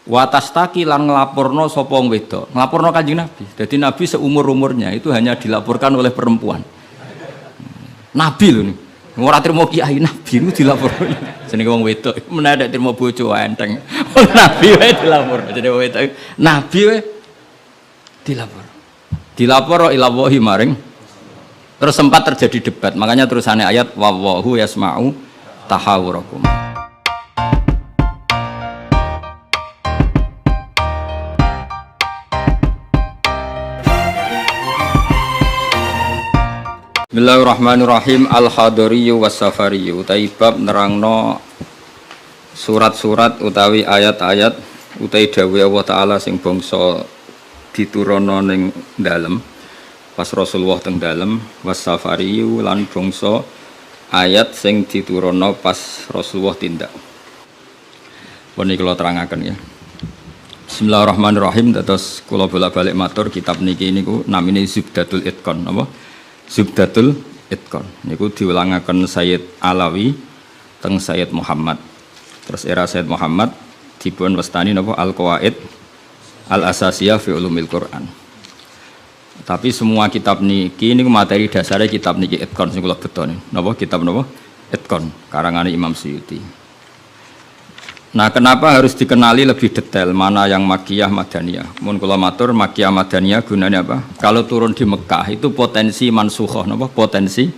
Wa tastaki lan nglaporno sapa wong wedok. Nglaporno Kanjeng Nabi. Jadi Nabi seumur-umurnya itu hanya dilaporkan oleh perempuan. Nabi lho nih. Ora trimo kiai Nabi niku dilaporno. Jenenge wong wedok menawa trimo bojo enteng. Nabi wae dilaporno. Jenenge wong wedok Nabi wae dilapor. Dilapor ila wahi maring. Terus sempat terjadi debat. Makanya terusannya ayat wallahu yasma'u tahawurakum. Bismillahirrahmanirrahim. Al-Hadariyu was-Safariyu. Taibab nerangno surat-surat utawi ayat-ayat utawi dawuh Allah Ta'ala sing bangsa diturunno ning dalem pas Rasulullah teng dalem was-Safariyu lan bangsa ayat sing diturunno pas Rasulullah tindak. Pun iki kula terangaken ya. Bismillahirrahmanirrahim. Terus kula bolak-balik matur kitab niki niku namine Zubdatul Itqan napa? Zubdatul Itqan niku diulangaken Sayyid Alawi teng Sayyid Muhammad. Terus era Sayyid Muhammad dipun wastani napa Al-Qawaid Al-Asasiyah fi Ulumil Quran. Tapi semua kitab niki niku materi dasare kitab niki Itqan sing kula betoni. Napa kitab napa? Itqan karangane Imam Suyuti. Nah, kenapa harus dikenali lebih detail mana yang Makkiyah Madaniyah? Mun kula matur Makkiyah Madaniyah gunanya apa? Kalau turun di Mekah itu potensi mansukhah napa? Potensi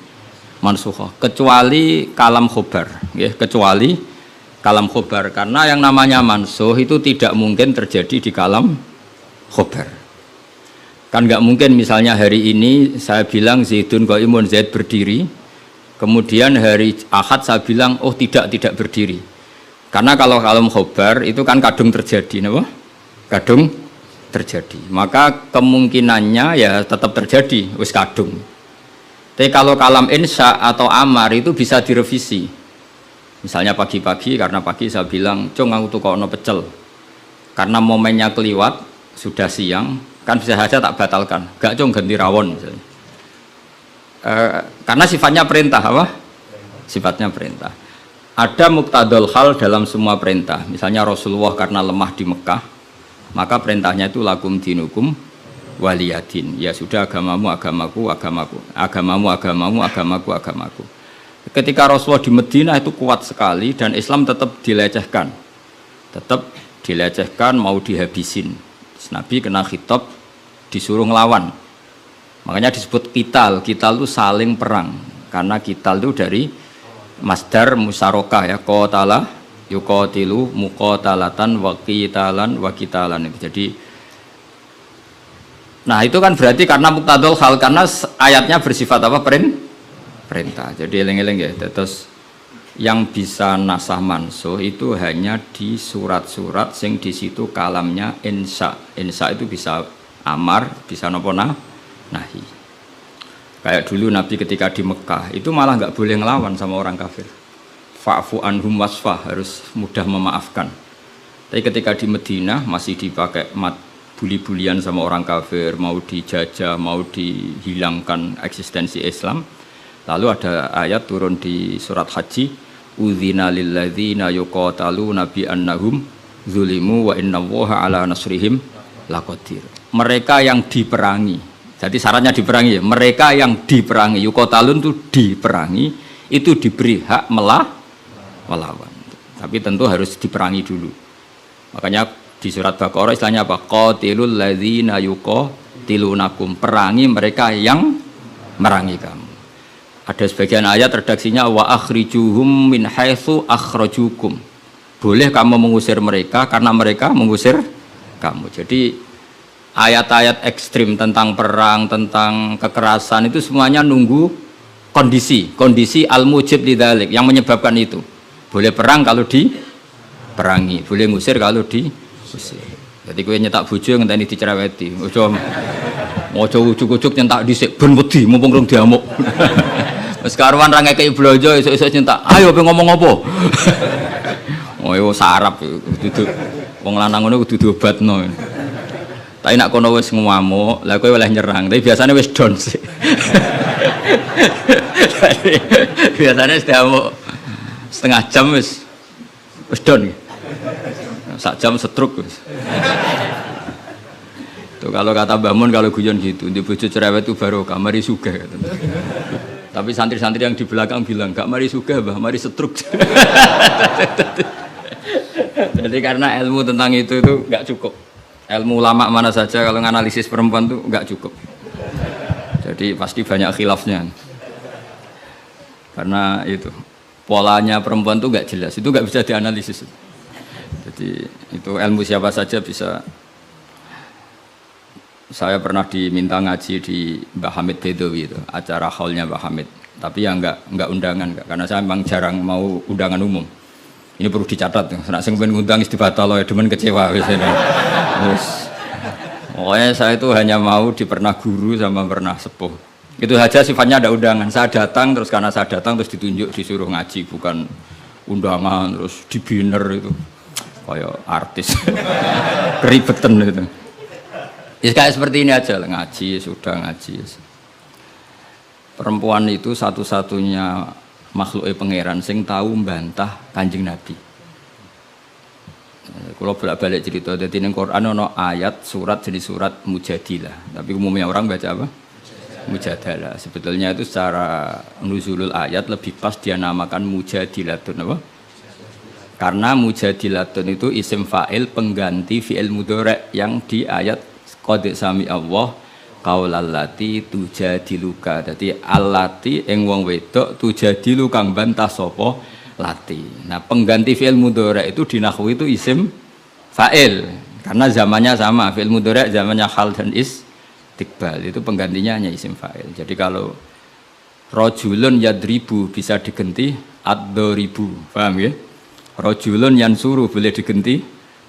mansukhah. Kecuali kalam khobar, nggih, kecuali kalam khobar karena yang namanya mansuh itu tidak mungkin terjadi di kalam khobar. Kan enggak mungkin misalnya hari ini saya bilang Zaidun qaimun, Zaid berdiri. Kemudian hari Ahad saya bilang oh tidak berdiri. Karena kalau kalam khobar itu kan kadung terjadi, apa? Kadung terjadi. Maka kemungkinannya ya tetap terjadi, wis kadung. Tapi kalau kalam insya atau amar itu bisa direvisi. Misalnya pagi-pagi karena pagi saya bilang, "Cung aku tukokno pecel." Karena momennya keliwat, sudah siang, kan bisa saja tak batalkan. Gak cung ganti rawon misalnya. Karena sifatnya perintah, apa? Sifatnya perintah. Ada muqtadul hal dalam semua perintah. Misalnya Rasulullah karena lemah di Mekah, maka perintahnya itu lakum dinukum waliyadin. Ya sudah agamamu agamaku, agamamu agamaku. Ketika Rasulullah di Madinah itu kuat sekali dan Islam tetap dilecehkan. Mau dihabisin. Nabi kena khitab disuruh ngelawan. Makanya disebut qital. Qital itu saling perang. Karena qital itu dari masdar musarokah ya, qatala yuqatilu muqatalatan wa qitalan itu. Jadi nah itu kan berarti karena muqtadul hal, karena ayatnya bersifat apa? Perintah. Jadi eling-eling ya. Terus yang bisa nasah mansuh itu hanya di surat-surat sing di situ kalamnya insya. Insya itu bisa amar, bisa nopo nahi. Kayak dulu Nabi ketika di Mekah itu malah nggak boleh ngelawan sama orang kafir. Fa'fu anhum wasfah, harus mudah memaafkan. Tapi ketika di Madinah masih dipakai buli-bulian sama orang kafir, mau dijajah, mau dihilangkan eksistensi Islam. Lalu ada ayat turun di surat Haji, udzina lilladzina yuqataluna bi annahum zulimu wa innallaha ala nasrihim laqadir. Mereka yang diperangi. Jadi syaratnya diperangi ya. Mereka yang diperangi, yuqatalun itu diperangi, itu diberi hak melawan. Tapi tentu harus diperangi dulu. Makanya di surat Baqarah istilahnya apa? Qatilul ladzina yuqatilunakum. Perangi mereka yang merangi kamu. Ada sebagian ayat redaksinya wa akhrijuhum min haitsu akhrajukum. Boleh kamu mengusir mereka karena mereka mengusir kamu. Jadi ayat-ayat ekstrim tentang perang, tentang kekerasan itu semuanya nunggu kondisi al-mujib lidzalik yang menyebabkan itu. Boleh perang kalau diperangi, boleh ngusir kalau diusir. Jadi kowe nyetak bojo ngenteni dicereweti. Ojo ujuk-ujuk nyentak dhisik ben wedi mumpung rung diamuk. Wis karuan ra ngekeki blonjo esuk-esuk nyentak. Ayo pengen ngomong apa? Oh yo sarap duduk. Wong lanang ngono kudu diobatno. Tapi nak kono wis ngamuk, lah kowe oleh nyerang. Tapi biasanya wis down sih. Biasanya sudah mau setengah jam wis down. sak jam setruk. Tuh kalau kata Mbah Mun kalau guyon gitu, di bojo cerewet itu baru mari sugih. Tapi santri-santri yang di belakang bilang, gak mari sugih Mbah, mari setruk. Jadi karena ilmu tentang itu gak cukup. Ilmu ulama mana saja kalau nganalisis perempuan tuh gak cukup. Jadi pasti banyak khilafnya. Karena itu polanya perempuan tuh gak jelas, itu gak bisa dianalisis. Jadi itu ilmu siapa saja bisa. Saya pernah diminta ngaji di Mbah Hamid Bedowi itu, acara haulnya Mbah Hamid. Tapi ya enggak undangan, karena saya memang jarang mau undangan umum. Ini perlu dicatat, nak sing ben ngundang istibatal ya demen kecewa wis ini. Pokoknya saya itu hanya mau pernah guru sama pernah sepuh. Itu saja sifatnya ada undangan. Saya datang terus karena saya datang terus ditunjuk disuruh ngaji, bukan undangan terus dibiner itu. Kayak artis. Keribetan itu. Ya kayak seperti ini aja lah, ngaji sudah ngaji. Perempuan itu satu-satunya makhluk pangeran sing tahu membantah Kanjeng Nabi. Kalau bolak-balik cerita, jadi di Quran ada ayat surat jenis surat Mujadilah. Tapi umumnya orang baca apa? Mujadalah. Sebetulnya itu secara nuzulul ayat lebih pas dia namakan Mujadilatun apa? Karena Mujadilatun itu isim fa'il pengganti fi'il mudhari' yang di ayat qad sami Allah qaulal lati tujadiluka. Dadi allati ing wong wedok tujadilu kang bantah sapa lati. Nah, pengganti fi'il mudhari itu di nahwu itu isim fa'il karena zamannya sama. Fi'il mudhari zamannya hal dan istiqbal, itu penggantinya hanya isim fa'il. Jadi kalau rajulun yadribu bisa diganti ad-daribu. Paham ya? Rajulun yansuru boleh diganti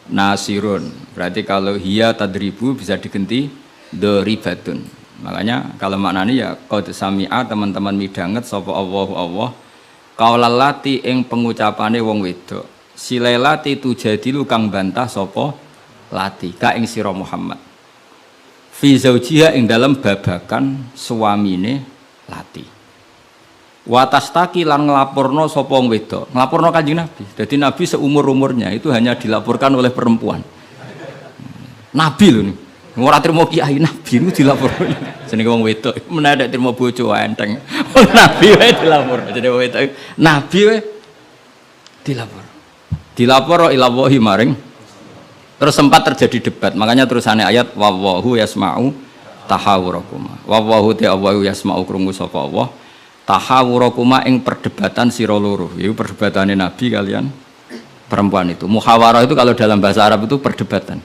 nasirun. Berarti kalau hiya tadribu bisa diganti doribatun. Makanya kalau maknanya ya qad sami'a teman-teman midanget sapa Allah kaulalati ing pengucapane wong wedok silelati tujadilu kang bantah sapa lati ka ing sira Muhammad fi zaujiha ing dalam babakan suamine lati. Watastaki lan nglaporno sapa wong wedok, nglaporno Kanjeng Nabi. Jadi Nabi seumur-umurnya itu hanya dilaporkan oleh perempuan. Nabi lho nih. Ora trimo kiai Nabi niku dilaporno. Jenenge wong wedok menawa trimo bojo enteng. Nabi wae dilaporno. Jadi wong wedok Nabi wae dilapor. Dilapor ila wahi maring. Terus sempat terjadi debat. Makanya terusannya ayat wallahu yasma'u tahawurakum. Wallahu ta'ala yasma'u krungu sapa Allah. Tahawurakuma ing perdebatan sira loro. Itu perdebatane Nabi kalian perempuan itu. Muhawarah itu kalau dalam bahasa Arab itu perdebatan.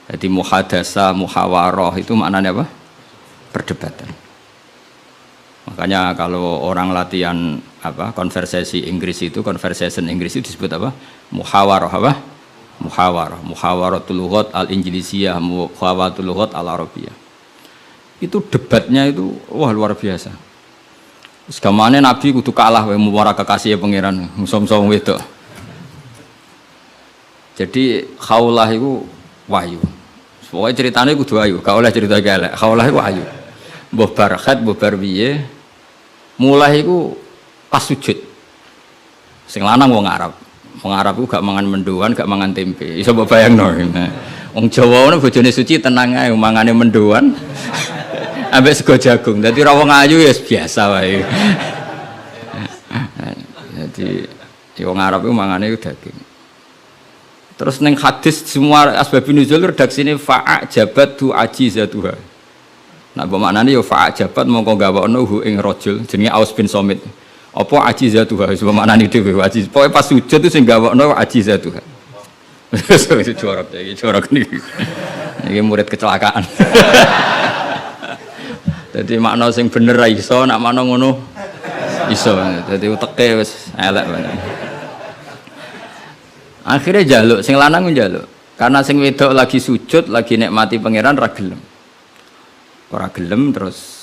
Jadi muhadasa, muhawarah itu maknanya apa? Perdebatan. Makanya kalau orang latihan apa? Konversasi Inggris itu, conversation Inggris itu disebut apa? Muhawarah apa? Muhawarah. Muhawaratul lughat al-Injlisiyah, muhawaratul lughat al-Arabiyah. Itu debatnya itu wah luar biasa. Segamane Nabi kudu kalah wae muwara kekasih pangeran musom-som wedok. Jadi khaulah iku wahyu. Pokoke ceritane kudu wahyu, gak oleh cerita elek. Khaulah iku wahyu. Mbah Barkhat, mbah Barwiye mulai iku pas sujud. Sing lanang wong Arab. Wong Arab iku gak mangan mendoan, gak mangan tempe. Iso mbok bayangno. Wong Jawa ngono bojone suci tenang ae mangane mendoan. Ambek sego jagung. Dadi ra wong ayu ya biasa wae. Jadi wong Arab itu mangane daging. Terus ning hadis semua asbabun nuzul redaksine fa'ajabatu ajizatuha. Nah, maknane ya fa'ajabat mongko gawakno hu ing rajul jenenge Aus bin Somit. Apa ajizatuha wis maknane dhewe ajiz. Pokoke pas sujud itu sing gawakno ajizatuha. Wis jorok iki jorok niki. Niki murid kecelakaan. Jadi makna sing bener ra iso, nak makna ngono iso. Jadi uteke wis elek banget. Akhirnya njaluk, sing lanang njaluk. Karena sing wedok lagi sujud, lagi nikmati pangeran ra gelem. Ora gelem terus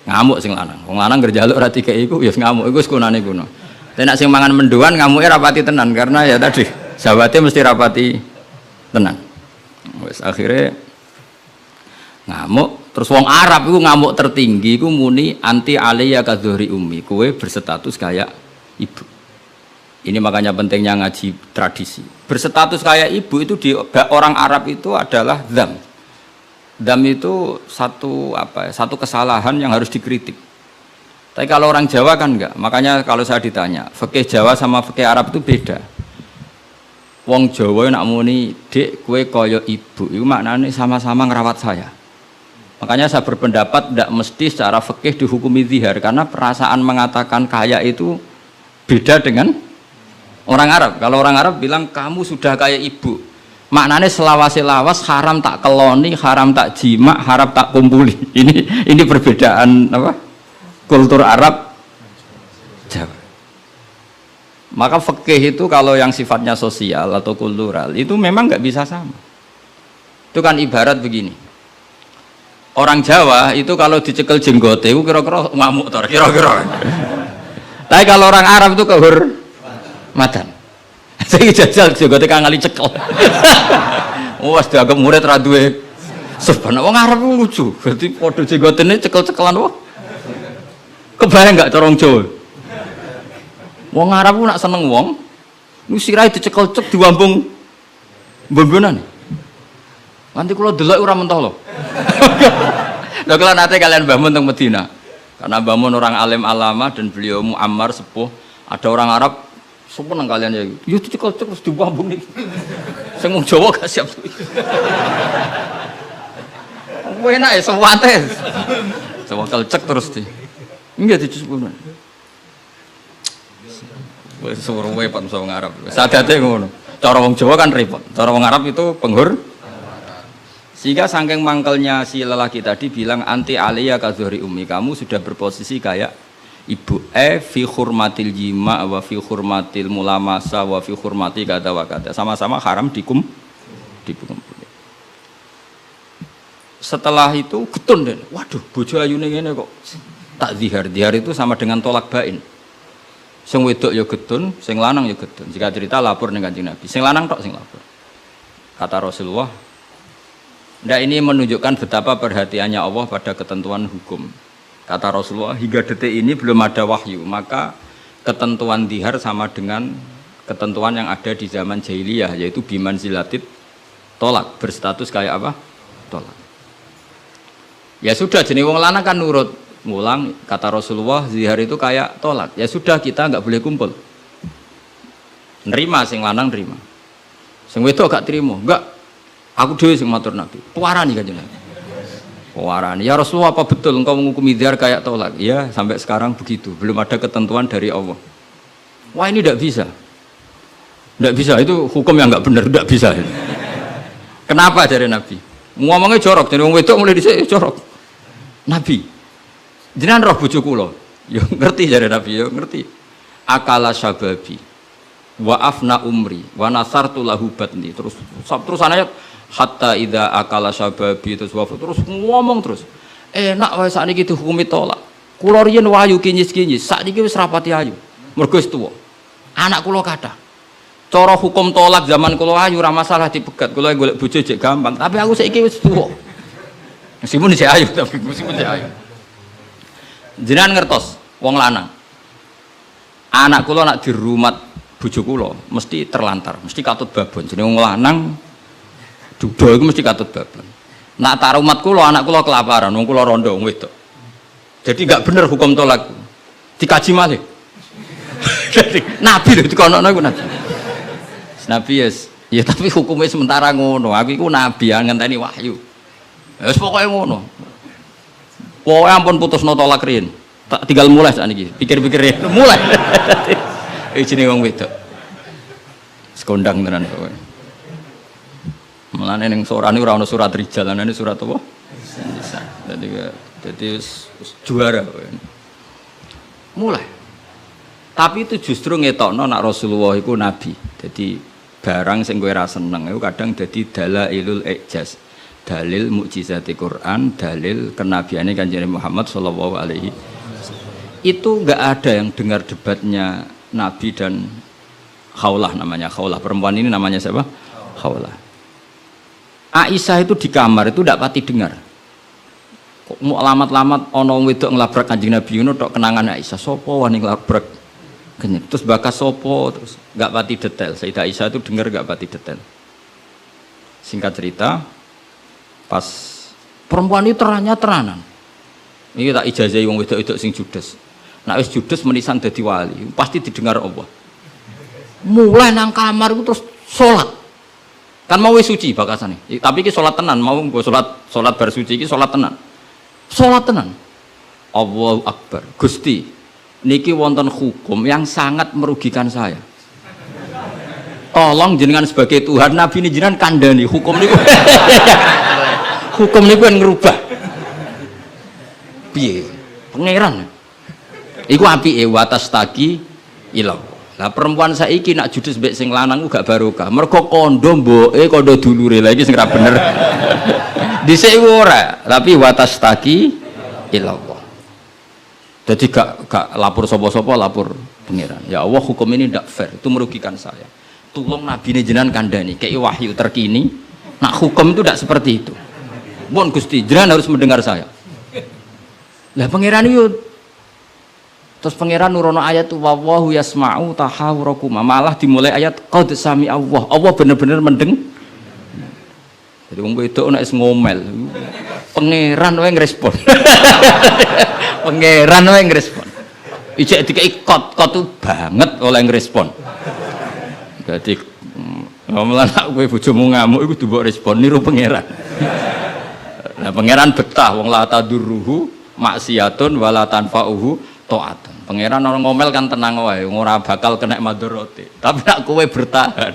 ngamuk sing lanang. Wong lanang ngerjaluk ra dikeki iku ya ngamuk iku wis kunane kuno. Tapi nek sing mangan mendoan ngamuke rapati tenan karena ya tadi sahabatnya mesti rapati tenan. Wis akhirnya ngamuk. Terus wong Arab itu ngamuk tertinggi itu muni anti alaiya kadhuri ummi, kowe berstatus kayak ibu. Ini makanya pentingnya ngaji tradisi. Berstatus kayak ibu itu di orang Arab itu adalah dzam. Dzam itu satu kesalahan yang harus dikritik. Tapi kalau orang Jawa kan enggak. Makanya kalau saya ditanya, fikih Jawa sama fikih Arab itu beda. Wong Jawa nak muni, "Dek, kue koyo ibu." Itu maknanya sama-sama ngerawat saya. Makanya saya berpendapat tidak mesti secara fikih dihukumi zihar karena perasaan mengatakan kaya itu beda dengan orang Arab. Kalau orang Arab bilang kamu sudah kayak ibu. Maknanya selawas-selawas haram tak keloni, haram tak jima, haram tak kumpuli. Ini perbedaan apa? Kultur Arab Jawa. Maka fikih itu kalau yang sifatnya sosial atau kultural itu memang nggak bisa sama. Itu kan ibarat begini. Orang Jawa itu kalau dicekel jenggote itu kira-kira ngamuk tor, kira-kira. Tapi kalau orang Arab itu kehormatan. Saya jajal jenggote kangali cekel. Wes dianggap murid ra duwe sebenarnya wong Arab lucu. Berarti padha jenggotene cekel-cekelan wah. Kebayang enggak cara wong Jawa? Wong Arab ku nak seneng wong, nu sirahe dicekel-cek diwambung mbon-mbonan. Nanti kula delok ora mentoh lho. Lha kula nate kalian Mbah Mun teng Medina. Karena Mbah Mun orang alim alama dan beliau muammar sepuh, ada orang Arab seneng kalian ya. Yo dicekel-cek terus diwambung niki. Sing wong Jawa gak siap. Kowe enak ya sewate. Sewakel cek terus di. Enggak dicucup. Wis suruh wae Pak wong Arab. Sadate ngono. Cara wong Jawa kan repot. Cara wong Arab itu sehingga saking mangkelnya si lelaki tadi bilang anti aliyah kadzuhri ummi, kamu sudah berposisi kayak ibu. Fi hurmatil jima wa fi hurmatil mulamasa wa fi hurmati kata wa kata. Sama-sama haram dikumpul. Setelah itu getun deh. Waduh, bojo ayune ngene kok. Tak zihar. Zihar itu sama dengan tolak bain. Sing wedok ya getun, sing lanang ya getun. Jika cerita lapor ning Kanjeng Nabi. Sing lanang tok sing lapor. Kata Rasulullah, nah ini menunjukkan betapa perhatiannya Allah pada ketentuan hukum. Kata Rasulullah, hingga detik ini belum ada wahyu, maka ketentuan dihar sama dengan ketentuan yang ada di zaman jahiliyah, yaitu biman zilatit tolak, berstatus kayak apa? Tolak. Ya sudah, jenis wong lanang kan nurut, ngulang. Kata Rasulullah, zihar itu kayak tolak. Ya sudah, kita nggak boleh kumpul. Nerima, sing lanang nerima. Sing wedok gak terima, enggak. Aku dhewe sing matur Nabi. Puarani Kanjeng Nabi. Puarani. Ya Rasulullah, apa betul engkau menghukumi zihar kayak tolak? Ya, sampai sekarang begitu. Belum ada ketentuan dari Allah. Wah, ini tidak bisa. Tidak bisa, itu hukum yang enggak benar, tidak bisa. Kenapa dari Nabi? Ngomongnya jorok, jadi wong wedok mulai dhisik jorok. Nabi, jenengan roh bojo kula. Ya ngerti dari Nabi, ya ngerti. Akala syababi wa afna umri wa nasartu lahu batni. Terus ayat hatta idza akala syababi terus ngomong terus. Enak wae sakniki dihukumi tolak. Kula riyen wayu kinyis-kinyis, sakniki wis rapati ayu. Mergo wis tuwa. Anak kula kathah. Cara hukum tolak zaman kula ayu ora masalah dipegat. Kula golek bojo jek gampang, tapi aku saiki wis tuwa. Meskipun isih ayu, tapi meskipun isih ayu. Jenengan ngertos wong lanang. Anak kula nak dirumat bojo kula mesti terlantar, mesti katut babon. Jenenge wong lanang duda iku mesti katut babon. Nak tak rumat kula anak kula kelaparan, wong kula rondo wong wedok. Jadi enggak bener hukum tolak. Dikaji malih. Jadi Nabi lho dikono iku Nabi. Nabi ya tapi hukumnya sementara ngono. Aku iku nabi yang ngenteni wahyu. Wis pokoke ngono. Pokoke ampun putusno tolak riyen. Tak tinggal mulai sakniki. Pikir-pikir mulai. Jenenge wong wedok. Sekondang tenan kowe. Mulane ning sorane ora ana surat rijal, ana surat apa? Nisa. Jadi juara kowe. Mulai. Tapi itu justru ngetokno nak Rasulullah iku nabi. Jadi barang sing kowe ra seneng iku kadang dadi dalailul ijaz. Dalil mukjizati Quran, dalil kenabiane Kanjeng Muhammad sallallahu alaihi wasallam. Itu enggak ada yang dengar debatnya Nabi dan Khawlah namanya. Khawlah, perempuan ini namanya siapa? Khawlah. Aisyah itu di kamar itu tidak pati dengar. Kok mau alamat-alamat ana wedok nglabrak Kanjeng Nabi ngono tok kenangan Aisyah. Sapa wani nglabrak Kenyek. Terus bakas sopo, terus nggak pati detail. Sayyidah Aisyah itu dengar nggak pati detail. Singkat cerita, pas perempuan itu teranan. Ini tak ijazahi wong wedok-wedok sing judes. Nek wis judes menisan dadi wali, pasti didengar Allah. Mulai nang kamar itu terus sholat. Kan mau wis suci bakasane. Tapi iki sholat tenan, mau nggo sholat bar suci iki sholat tenan. Sholat tenan. Allahu Akbar. Gusti, niki wonten hukum yang sangat merugikan saya. Tolong jenengan sebagai Tuhan, Nabi ini jenengan kandhani hukum niku. Hukum niku yang ngerubah. Piye? Pangeran. Iku apike watas taki ilau. Lah perempuan saiki nak judes mbek sing lanang ku gak barokah. Mergo kondo mboke kondo dulure. Lah iki sing ra bener. Dhisik ora, tapi watas taki ilau. Jadi gak lapor sapa-sapa, lapor pangeran. Ya Allah, hukum ini ndak fair, itu merugikan saya. Tolong Nabi ini jenengan kandhani, kayak wahyu terkini. Nak hukum itu ndak seperti itu. Mohon Gusti, jenengan harus mendengar saya. Lah pangeran itu terus pangeran nurono ayat wallahu yasma'u tahawurakuma, malah dimulai ayat qad sami Allah. Allah bener-bener mendeng. Jadi wong wedok nek ngomel, pangeran wae ngrespon. Pangeran wae ngrespon. Ijek dikei kot tuh banget oleh ngrespon. Dadi ngomelan kowe bojomu ngamuk iku mbok respon niru pangeran. Nah pangeran betah wong la tadurruhu maksiatun wala tanfa'uhu ta'atun. Pangeran orang ngomel kan tenang wae, ora bakal kena madharate. Tapi nek kowe bertahan,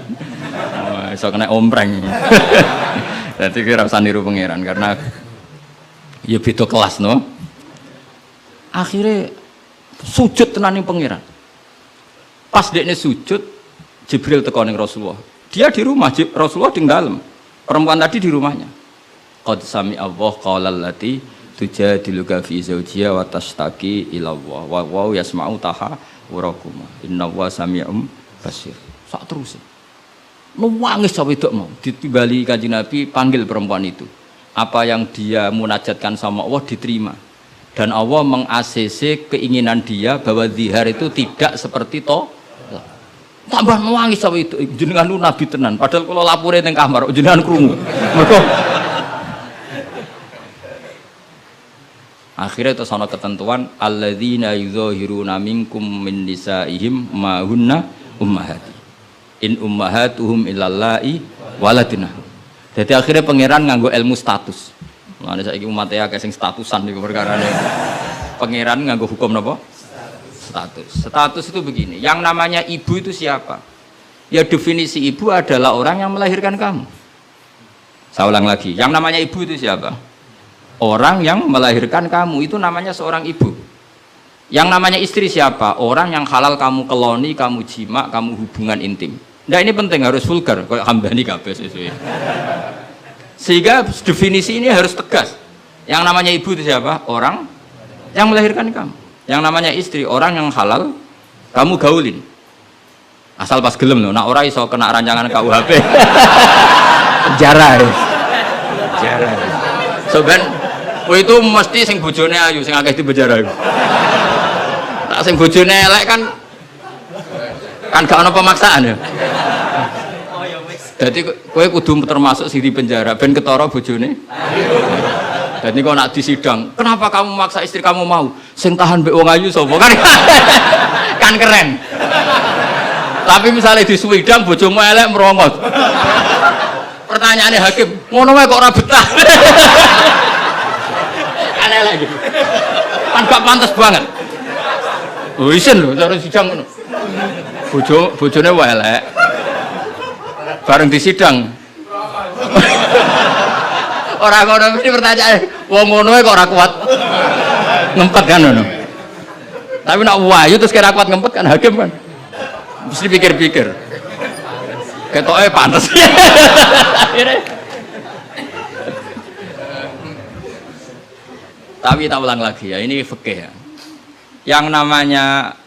iso kena ompreng. Dadi kira usah niru pangeran karena ya beda kelas no. Akhirnya sujud tenan ning pangeran. Pas dekne sujud, Jibril teko ning Rasulullah. Dia di rumah, Rasulullah di dalam. Perempuan tadi di rumahnya. Qad sami Allah qala allati tujadiluka fi zawjiha wa tashtaki ila Allah wa yasma'u tahawurakuma innallaha sami'un basir. Sak terus. Nangis sampai wedok mau ditimbali Kanjeng Nabi, panggil perempuan itu. Apa yang dia munajatkan sama Allah diterima. Dan Allah meng-ACC keinginan dia bahwa zihar itu tidak seperti tolak. Tambah nangis sampai itu, jenengan lu Nabi tenan. Padahal kalau lapore ning kamar jenengan krungu. Mergo akhirnya itu sono ketentuan alladzina yuzahiruna minkum min nisaihim ma hunna ummahati in ummahatuhum illallahi waladina. Jadi akhirnya pangeran nganggo ilmu status. Mulane saiki umat ya kayak sing statusan niku perkarane. Pangeran nganggo hukum napa? Status. Status itu begini, yang namanya ibu itu siapa? Ya definisi ibu adalah orang yang melahirkan kamu. Saya ulang lagi, yang namanya ibu itu siapa? Orang yang melahirkan kamu itu namanya seorang ibu. Yang namanya istri siapa? Orang yang halal kamu keloni, kamu jima, kamu hubungan intim. Nah ini penting, harus vulgar, kayak hambani kabeh sesuai. Sehingga definisi ini harus tegas. Yang namanya ibu itu siapa? Orang yang melahirkan kamu. Yang namanya istri, orang yang halal kamu gaulin. Asal pas gelem loh, nak ora iso kena rancangan KUHP. Penjara. Penjara. So ben itu mesti sing bojone ayu, sing akeh di penjara. Tak sing bojone elek kan gak ono pemaksaan ya. Jadi kowe kudu termasuk sing di penjara ben ketara bojone. Dan ini kok nak disidang, kenapa kamu maksa istri kamu mau? Sing tahan mbek wong ayu sapa kan? Kan keren. Tapi misalnya di Swidang bojomu elek merongos. Pertanyaannya hakim, ngono wae kok ora betah. Kan elek gitu. Kan gak pantas banget. Lho isin lho cara sidang ngono. Bojone wae elek. Bareng disidang. Orang ngono mesti pertanyaan, wong ngono kok ora kuat ngempet kan ngono. Tapi nak wayu terus kira kuat ngempet kan hakim kan. Mesti pikir-pikir. Ketoke pantes. Tapi tak ulang lagi ya, ini fikih ya. Yang namanya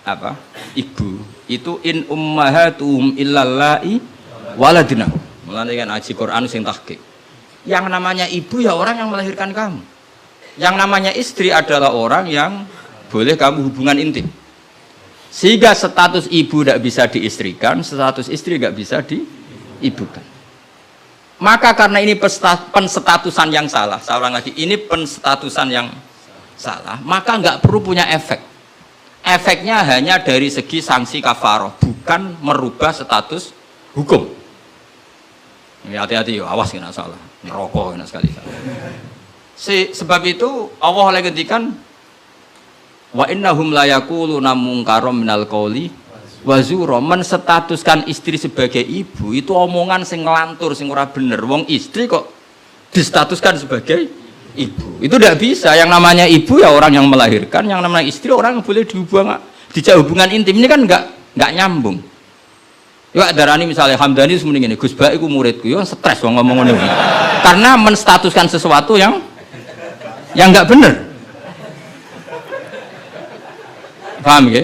apa? Ibu itu in ummahatuhum illallahi waladina. Mulane kan aji Quran sing tahqiq. Yang namanya ibu ya orang yang melahirkan kamu. Yang namanya istri adalah orang yang boleh kamu hubungan intim. Sehingga status ibu tidak bisa diistrikan, status istri tidak bisa diibukan. Maka karena ini penstatusan yang salah, saya ulang lagi, ini penstatusan yang salah, maka nggak perlu punya efek. Efeknya hanya dari segi sanksi kafaroh, bukan merubah status hukum. Ini hati-hati, awas kena salah, neraka kena sekali. Sebab itu Allah oleh ngendikan wa innahum la yaquluna munkaram minal qauli wa zura, menstatuskan istri sebagai ibu itu omongan sing ngelantur, sing ora bener. Wong istri kok distatuskan sebagai ibu, itu tidak bisa. Yang namanya ibu ya orang yang melahirkan, yang namanya istri orang yang boleh dijak hubungan intim. Ini kan nggak nyambung. Ya darani misalnya Hamdani semuanya ini Gus Ba iku muridku, yo stres wong ngomong ngono. Karena menstatuskan sesuatu yang nggak bener. Paham ya?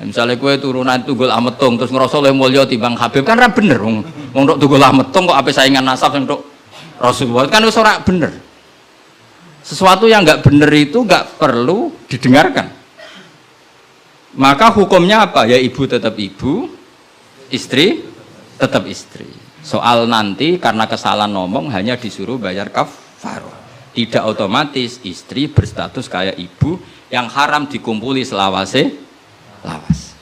Misalnya kue turunan Tunggul Ametung terus ngerasa oleh mulya timbang Habib, kan ra bener wong tok Tunggul Ametung kok ape saingan nasab sing tok Rasulullah, kan wis ora bener. Sesuatu yang enggak bener itu enggak perlu didengarkan. Maka hukumnya apa? Ya ibu tetap ibu, istri tetap istri. Soal nanti karena kesalahan ngomong hanya disuruh bayar kafarah. Tidak otomatis istri berstatus kayak ibu yang haram dikumpuli selawase lawas.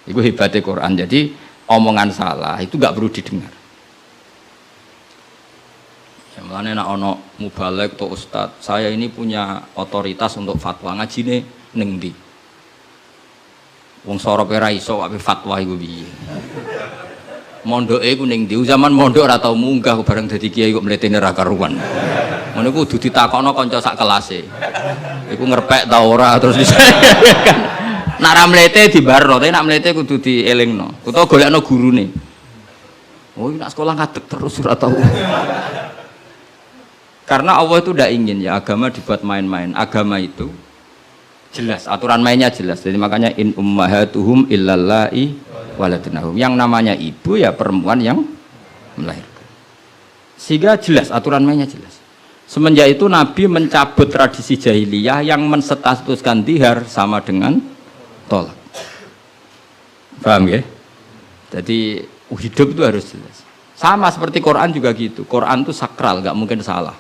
Itu hebatnya Quran. Jadi omongan salah itu nggak perlu didengar. Ya, makanya nak ono mubalek atau ustad, saya ini punya otoritas untuk fatwa, ngajine ning ndi. Wong sorope ra iso wae fatwa iku piye. Mondoke iku ning ndi? Zaman mondok ora tau munggah bareng dadi kiai kok mletene ra karuan. Ngono iku kudu ditakokno kanca sak kelase. Iku ngerpek ta ora terus kan. Nak ra mlete dibarno, tapi nak mlete kudu dielingno. Utawa golekno gurune. Oh, nak sekolah ngadeg terus ora tau. Karena Allah itu tidak ingin ya agama dibuat main-main. Agama itu jelas, aturan mainnya jelas. Jadi makanya in ummahatuhum illallai waladunahum. Yang namanya ibu ya perempuan yang melahirkan. Sehingga jelas, aturan mainnya jelas. Semenjak itu Nabi mencabut tradisi jahiliyah yang menstatuskan dihar sama dengan tolak. Paham ya? Jadi hidup itu harus jelas. Sama seperti Quran juga gitu. Quran itu sakral, nggak mungkin salah.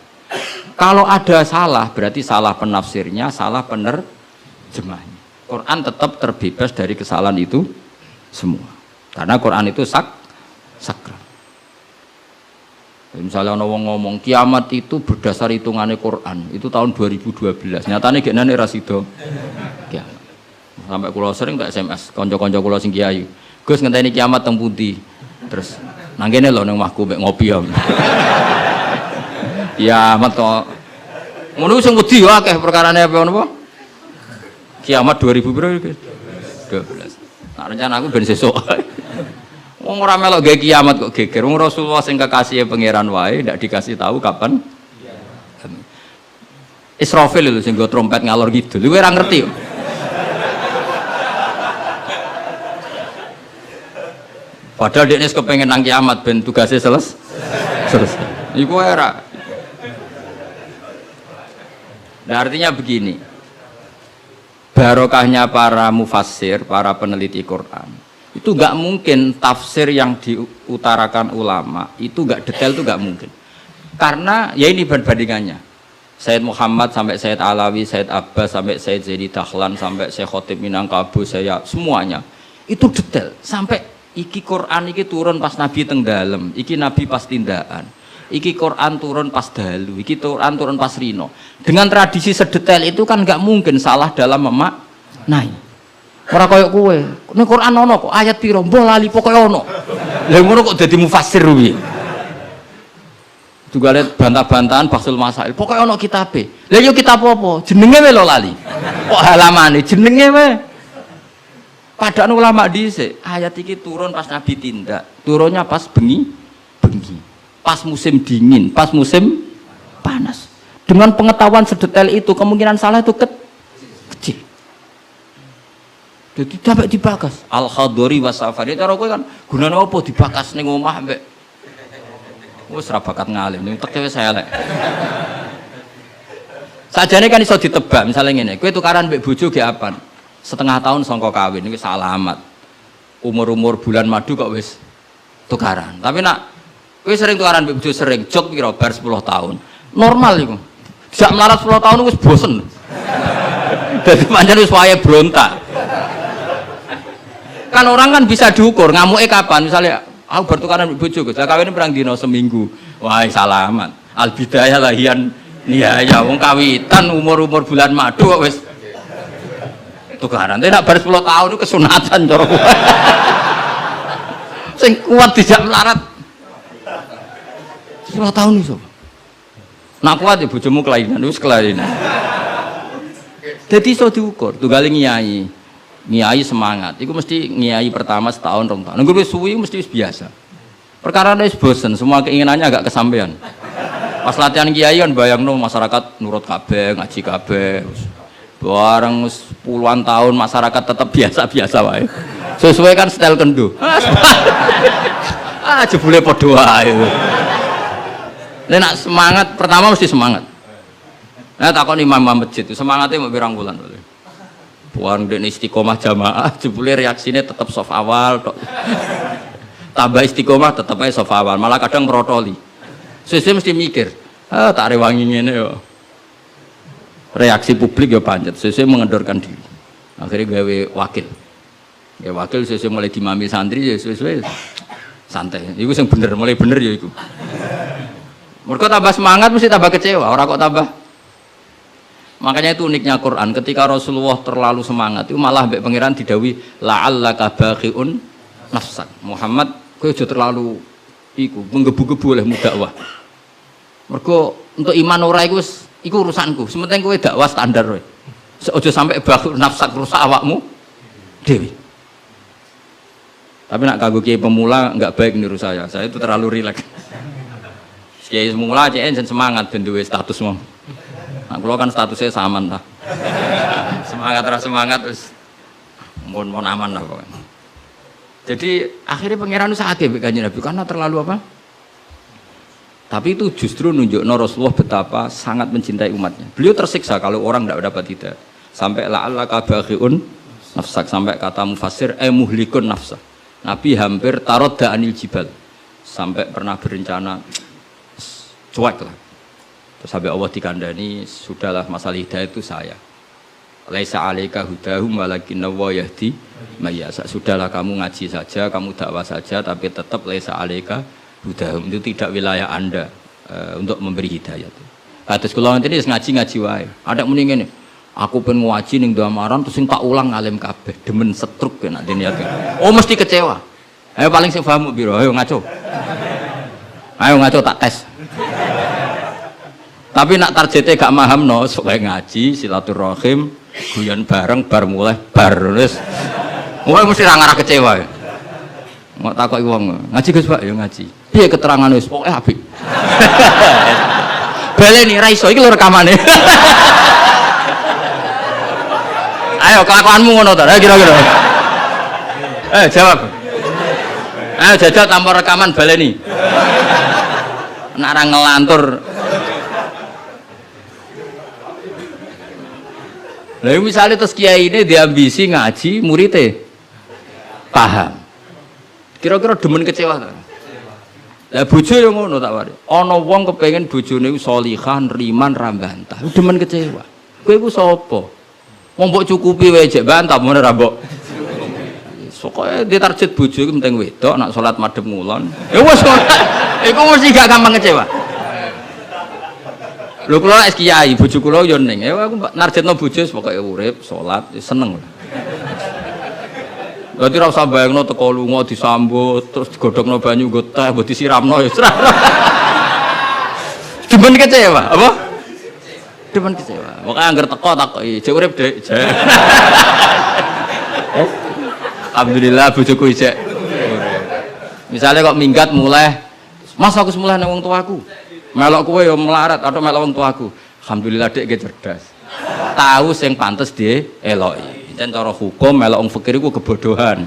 Kalau ada salah, berarti salah penafsirnya, salah penerjemahnya. Quran tetap terbebas dari kesalahan itu semua. Karena Quran itu sakral. Misalnya orang ngomong kiamat itu berdasar hitungannya Quran, itu tahun 2012. Nyatanya gimana rasido kiamat. Sampai kulo sering tak SMS konco-konco kulo sing kiai. Gus ngenteni kiamat teng pundi. Terus nang kene lho nang omahku mek ngopi ya. Kiamat kok. Ngono sing wedi yo akeh perkarane apa napa? Kiamat 2000 piro iki? 12. Nah rencana aku ben sesuk. Wong ora melok gawe kiamat kok geger. Wong Rasulullah sing kekasih pangeran wae ndak dikasih tahu kapan. Israfil lho sing nggo trompet ngalor kidul. Kowe ora ngerti kok. Padahal dia kepengen nang kiamat ben tugasnya selesai. Iku era. Nah, artinya begini. Barokahnya para mufassir, para peneliti Quran. Itu nggak mungkin tafsir yang diutarakan ulama itu nggak detail, itu nggak mungkin. Karena ya ini perbandingannya. Sayyid Muhammad sampai Sayyid Alawi, Sayyid Abbas sampai Sayyid Zaidi Dahlan sampai Syekh Khotib Minangkabau, saya semuanya itu detail sampai iki Quran iki turun pas Nabi teng dalem, iki Nabi pas tindakan, iki Quran turun pas dalu, iki Quran turun pas rino. Dengan tradisi sedetail itu kan nggak mungkin salah dalam memaknai. Ora koyo kowe, ning Quran ono kok ayat piro, mbok lali pokoke ono. Lah ngono kok dadi mufassir kuwi. Juga lihat bantah-bantahan Baksul Masail, pokoke ono kitabe. Lah yo kitab apa? Jenenge wae lho lali. Kok halamane jenenge wae. Padahal ulama dhisik, ayat iki turun pas Nabi tindak, turunnya pas bengi, pas musim dingin, pas musim panas. Dengan pengetahuan sedetail itu, kemungkinan salah itu kecil. Jadi dapat dibakas. Al-Khadori wasafari, cara kowe kan gunane apa dibakas ning omah mbek wis ra bakat ngalim, teke saya elek. Sajane kan iso ditebak, misalnya ngene, kowe tukaran mbek bojo ge apan. setengah tahun sangka kawin iki alamat. Umur bulan madu kok wis tukaran. Tapi nak kowe sering tukaran mbek bojo sering jok piro bar 10 tahun. Normal iku. Jak melarat 10 tahun wis bosen. Dadi pancen wis wayahe brontak. Kan orang kan bisa diukur ngamuke kapan. Misalnya aku bertukaran mbek bojo, lah kawin perang dino seminggu. Wah, salamat. Al bidayah lahian nihaya wong kawitan umur bulan madu kok wis tukaran. Nek bar 10 tahun itu kesunatan cara. Sing kuat dijak melarat. 10 tahun iso. Nak kuat ya bojomu kelainan, wis kelainan. Dadi iso diukur, tunggale ngiyai. Ngiyai semangat. Iku mesti ngiyai pertama setahun rong tahun. Nunggu wis suwi mesti wis biasa. Perkara wis bosen, semua keinginannya agak kesampaian. Pas latihan kiai kan bayangno masyarakat nurut kabeh, ngaji kabeh. Bareng puluhan tahun masyarakat tetap biasa-biasa wae. Sesuai kan style kendo. Jebule padha wae. Nek semangat pertama mesti semangat. Nah takon imam masjid itu semangatnya mau pirang bulan. Buang den istiqomah jamaah jebule reaksine tetap soft awal tok. Tambah istiqomah tetep ae soft awal, malah kadang merotoli. Sesuai mesti mikir, tak rewangi ngene yo. Reaksi publik ya pancet, sesuai mengendorkan diri. Akhirnya gawe wakil. Ya wakil sesuai mulai dimami santri ya sesuai santai. Iku sing bener, mulai bener ya iku. Mergo tambah semangat mesti tambah kecewa, ora kok tambah. Makanya itu uniknya Quran, ketika Rasulullah terlalu semangat itu malah mbek pangeran didhawuhi la'allaka bakhiun nafsak. Muhammad kowe aja terlalu iku menggebu-gebu oleh dakwah. Mergo untuk iman ora iku wis iku urusanku. Sementing kowe dakwah standar kowe. Aja sampai bakhiun nafsak rusak awakmu dhewe. Tapi nak kanggo kiai pemula enggak baik niru saya. Saya itu terlalu rileks. Kiai pemula cek semangat ben duwe status mong. Nah, kalau kan statusnya saman lah. Semangat terus semangat terus mohon aman lah pokoknya. Jadi akhirnya pangeran sakit kanjeng Nabi karena terlalu apa? Tapi itu justru nunjukno Rasulullah betapa sangat mencintai umatnya. Beliau tersiksa kalau orang tidak dapat hidayah. Sampai la'allaka bakhiun nafsak, sampai kata mufassir muhlikun nafsa. Nabi hampir tarodda anil jibal. Sampai pernah berencana cuek lah. Terus sampai Allah dikandani, sudahlah masalah hidayah itu saya. Laisa 'alaika hudahum walakinna wa yahdi may yasha. Sudahlah kamu ngaji saja, kamu dakwah saja, tapi tetap laisa 'alaika hudahum, itu tidak wilayah Anda untuk memberi hidayah. Terus kula ngene ngaji wae. Ada muni ngene. Aku pengen ngaji ning Damaran terus sing tak ulang alim kabeh, demen setruk kena niat. Oh mesti kecewa. Ayo paling sing paham piro? Ayo ngaco. Ayo ngaco tak tes. Tapi nak targetnya gak paham no, supaya ngaji, silaturahim, guyon bareng, bar mulai, bar terus. Wah mesti ngarah kecewa. Mau takut wong ngaji Gus Pak, ya ngaji. Piye keterangan wis pokoke apik. Baleni ra iso iki lho rekamane. Ayo kelakuanmu ngono ta, kira-kira. Jawab. Ayo jajal tanpa rekaman baleni. Nek ora ngelantur. Lah misalnya terus kiai ini diambisi ngaji muridnya paham. Kira-kira demen kecewa ta? Lah bojo yo ngono tak wari. Ana wong kepengin bojone iku sholihan, riman, ra mbantah. Demen kecewa. Kowe iku sapa? Wong mbok cukupi wae jek bantah mun ora mbok. Pokoke ditarget bojo iku penting wedok, nak salat madhep ngulon. Ya wis ngono. Iku mesti gak gampang kecewa. Lho kula es kiai, bojo kula yo ning. Ya aku narjetno bojo pokoke urip, salat, seneng. Berarti ora usah bayangno teko lunga disambut, terus digodhogno banyu nggo teh, mbok disiramno ya. Demen kecewa, apa? Demen kecewa. Pokoke anggar teko takoki, jek urip, Dik. Alhamdulillah bojoku isek. Misalnya kok minggat mulai, Mas aku semula nang wong tuaku. Melok kowe ya melarat atau melok wong tuaku. Alhamdulillah Dik ge cerdas. Tahu sing pantes dieloki. Jan cara hukum melok wong fakir iku kebodohan.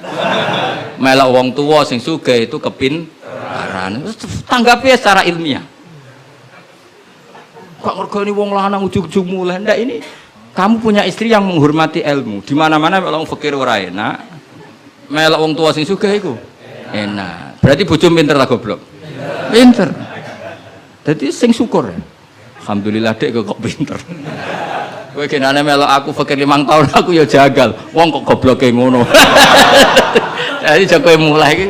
Melok wong tua sing sugih itu kepintaran. Tanggapi secara ilmiah. Kok ngergoni wong lanang ujug-ujug mulai ndak ini Kamu punya istri yang menghormati ilmu. Di mana-mana melok fakir ora enak. Melok wong tua sing sugih iku enak. Berarti bojo pinter ta goblok? Pinter. Jadi sing syukur. Alhamdulillah dek kok pinter. Kowe kenane melok aku fakir 5 tahun aku ya jagal. Wong kok gobloke ngono. Jadi kowe mulai iki.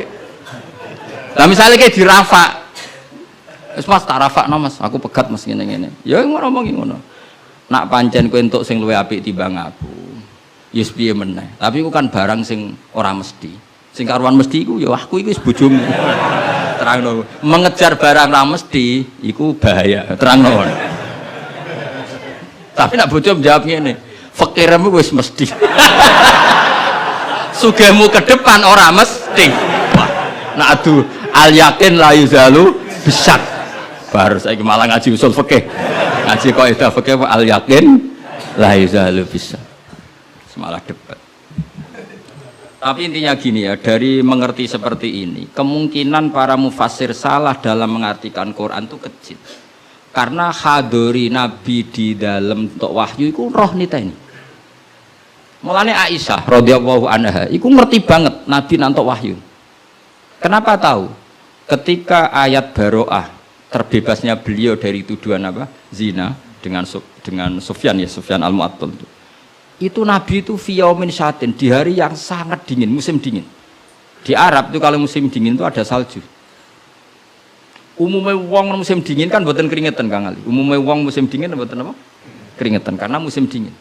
Lah misale ki dirafak. Wis Mas tak rafakno Mas, aku pegat Mas ngene-ngene. Ya ngomong ngono. Nak pancen kowe entuk sing luwih apik timbang aku. Ya piye meneh. Tapi iku kan barang sing ora mesti. Sing karuan mesti iku ya aku iki wis bojomu. Terangno. Mengejar barang ora mesti iku bahaya. Terangno. Tapi nak bojo jawab ngene. Fakirmu wis mesti. Sugihmu ke depan ora mesti. Nak adu al yakin la yuzalu bisak. Baru saiki malah ngaji usul fikih. Ngaji kaidah fikih al yakin la yuzalu bisak. Semalah debat. Tapi intinya gini ya, dari mengerti seperti ini, kemungkinan para mufassir salah dalam mengartikan Quran itu kecil. Karena hadori Nabi di dalam untuk wahyu itu roh nita ini. Mulane Aisyah radhiyallahu anha, itu ngerti banget Nabi nantok wahyu. Kenapa tahu? Ketika ayat Baro'ah terbebasnya beliau dari tuduhan apa? Zina dengan Sufyan ya, Sufyan al-Mu'attal itu Nabi itu fiyaumin syatin di hari yang sangat dingin, musim dingin. Di Arab itu kalau musim dingin itu ada salju. Umumnya wong musim dingin kan buatan keringetan Kang Ali. Umumnya wong musim dingin buatan apa? Keringetan karena musim dingin.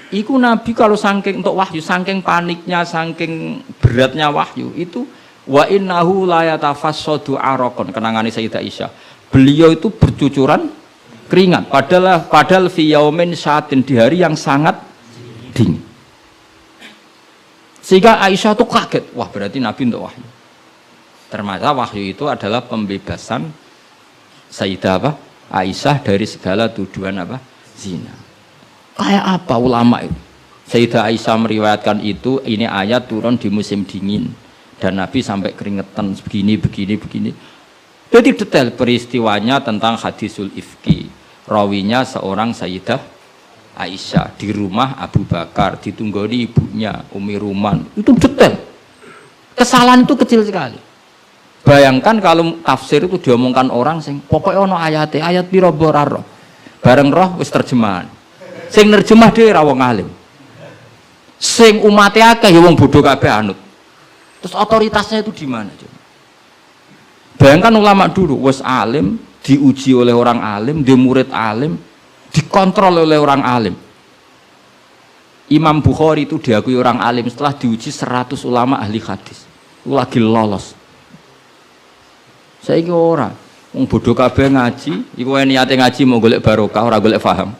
Iku Nabi kalau saking untuk wahyu, saking paniknya, saking beratnya wahyu itu wa innahu la yatafassadu araqon, kenangane Sayyidah Aisyah. Beliau itu bercucuran keringat padahal fi yaumin syatin di hari yang sangat dingin. Sehingga Aisyah tuh kaget, wah berarti Nabi untuk wahyu. Ternyata wahyu itu adalah pembebasan Sayyidah apa? Aisyah dari segala tuduhan apa? Zina. Kayak apa ulama itu? Sayyidah Aisyah meriwayatkan itu, ini ayat turun di musim dingin dan Nabi sampai keringetan begini. Jadi detail peristiwanya tentang hadisul ifki. Rawinya seorang Sayyidah Aisyah di rumah Abu Bakar, ditunggoni ibunya Umi Ruman. Itu detail. Kesalahan itu kecil sekali. Bayangkan kalau tafsir itu diomongkan orang sing pokoknya ono ayat piro boraro. Bareng roh wis terjemahan. Sing nerjemah dhewe ra wong alim. Sing umate akeh ya wong bodoh kabeh anut. Terus otoritasnya itu di mana coba? Bayangkan ulama dulu wis alim, diuji oleh orang alim, dia murid alim, dikontrol oleh orang alim. Imam Bukhari itu diakui orang alim setelah diuji 100 ulama ahli hadis. Itu lagi lolos. Saiki ora, wong bodoh kabeh ngaji, iku niate ngaji mau golek barokah, ora golek paham.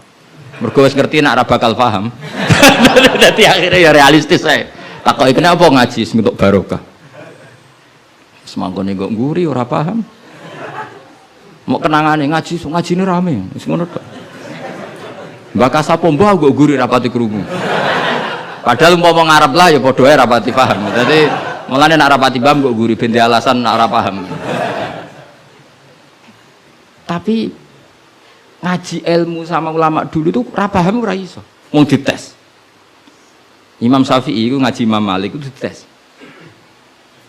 Mergo wis ngerti nek ora bakal paham. Dadi akhirnya ya realistis ae. Takoki kenapa ngaji sing untuk barokah. Semangkone kok nguri ora paham. Mau kenangane ngajine rame, wis ngono tok. Mbak Kasapo mbah kok nguri rapati krungu. Padahal umpama ngarep lah ya padha ae rapati paham. Dadi mulane nek rapati paham kok nguri ben alasan nek ora paham. Tapi ngaji ilmu sama ulama dulu itu ora paham ora iso. Wong dites. Imam Syafi'i itu ngaji Imam Malik itu dites.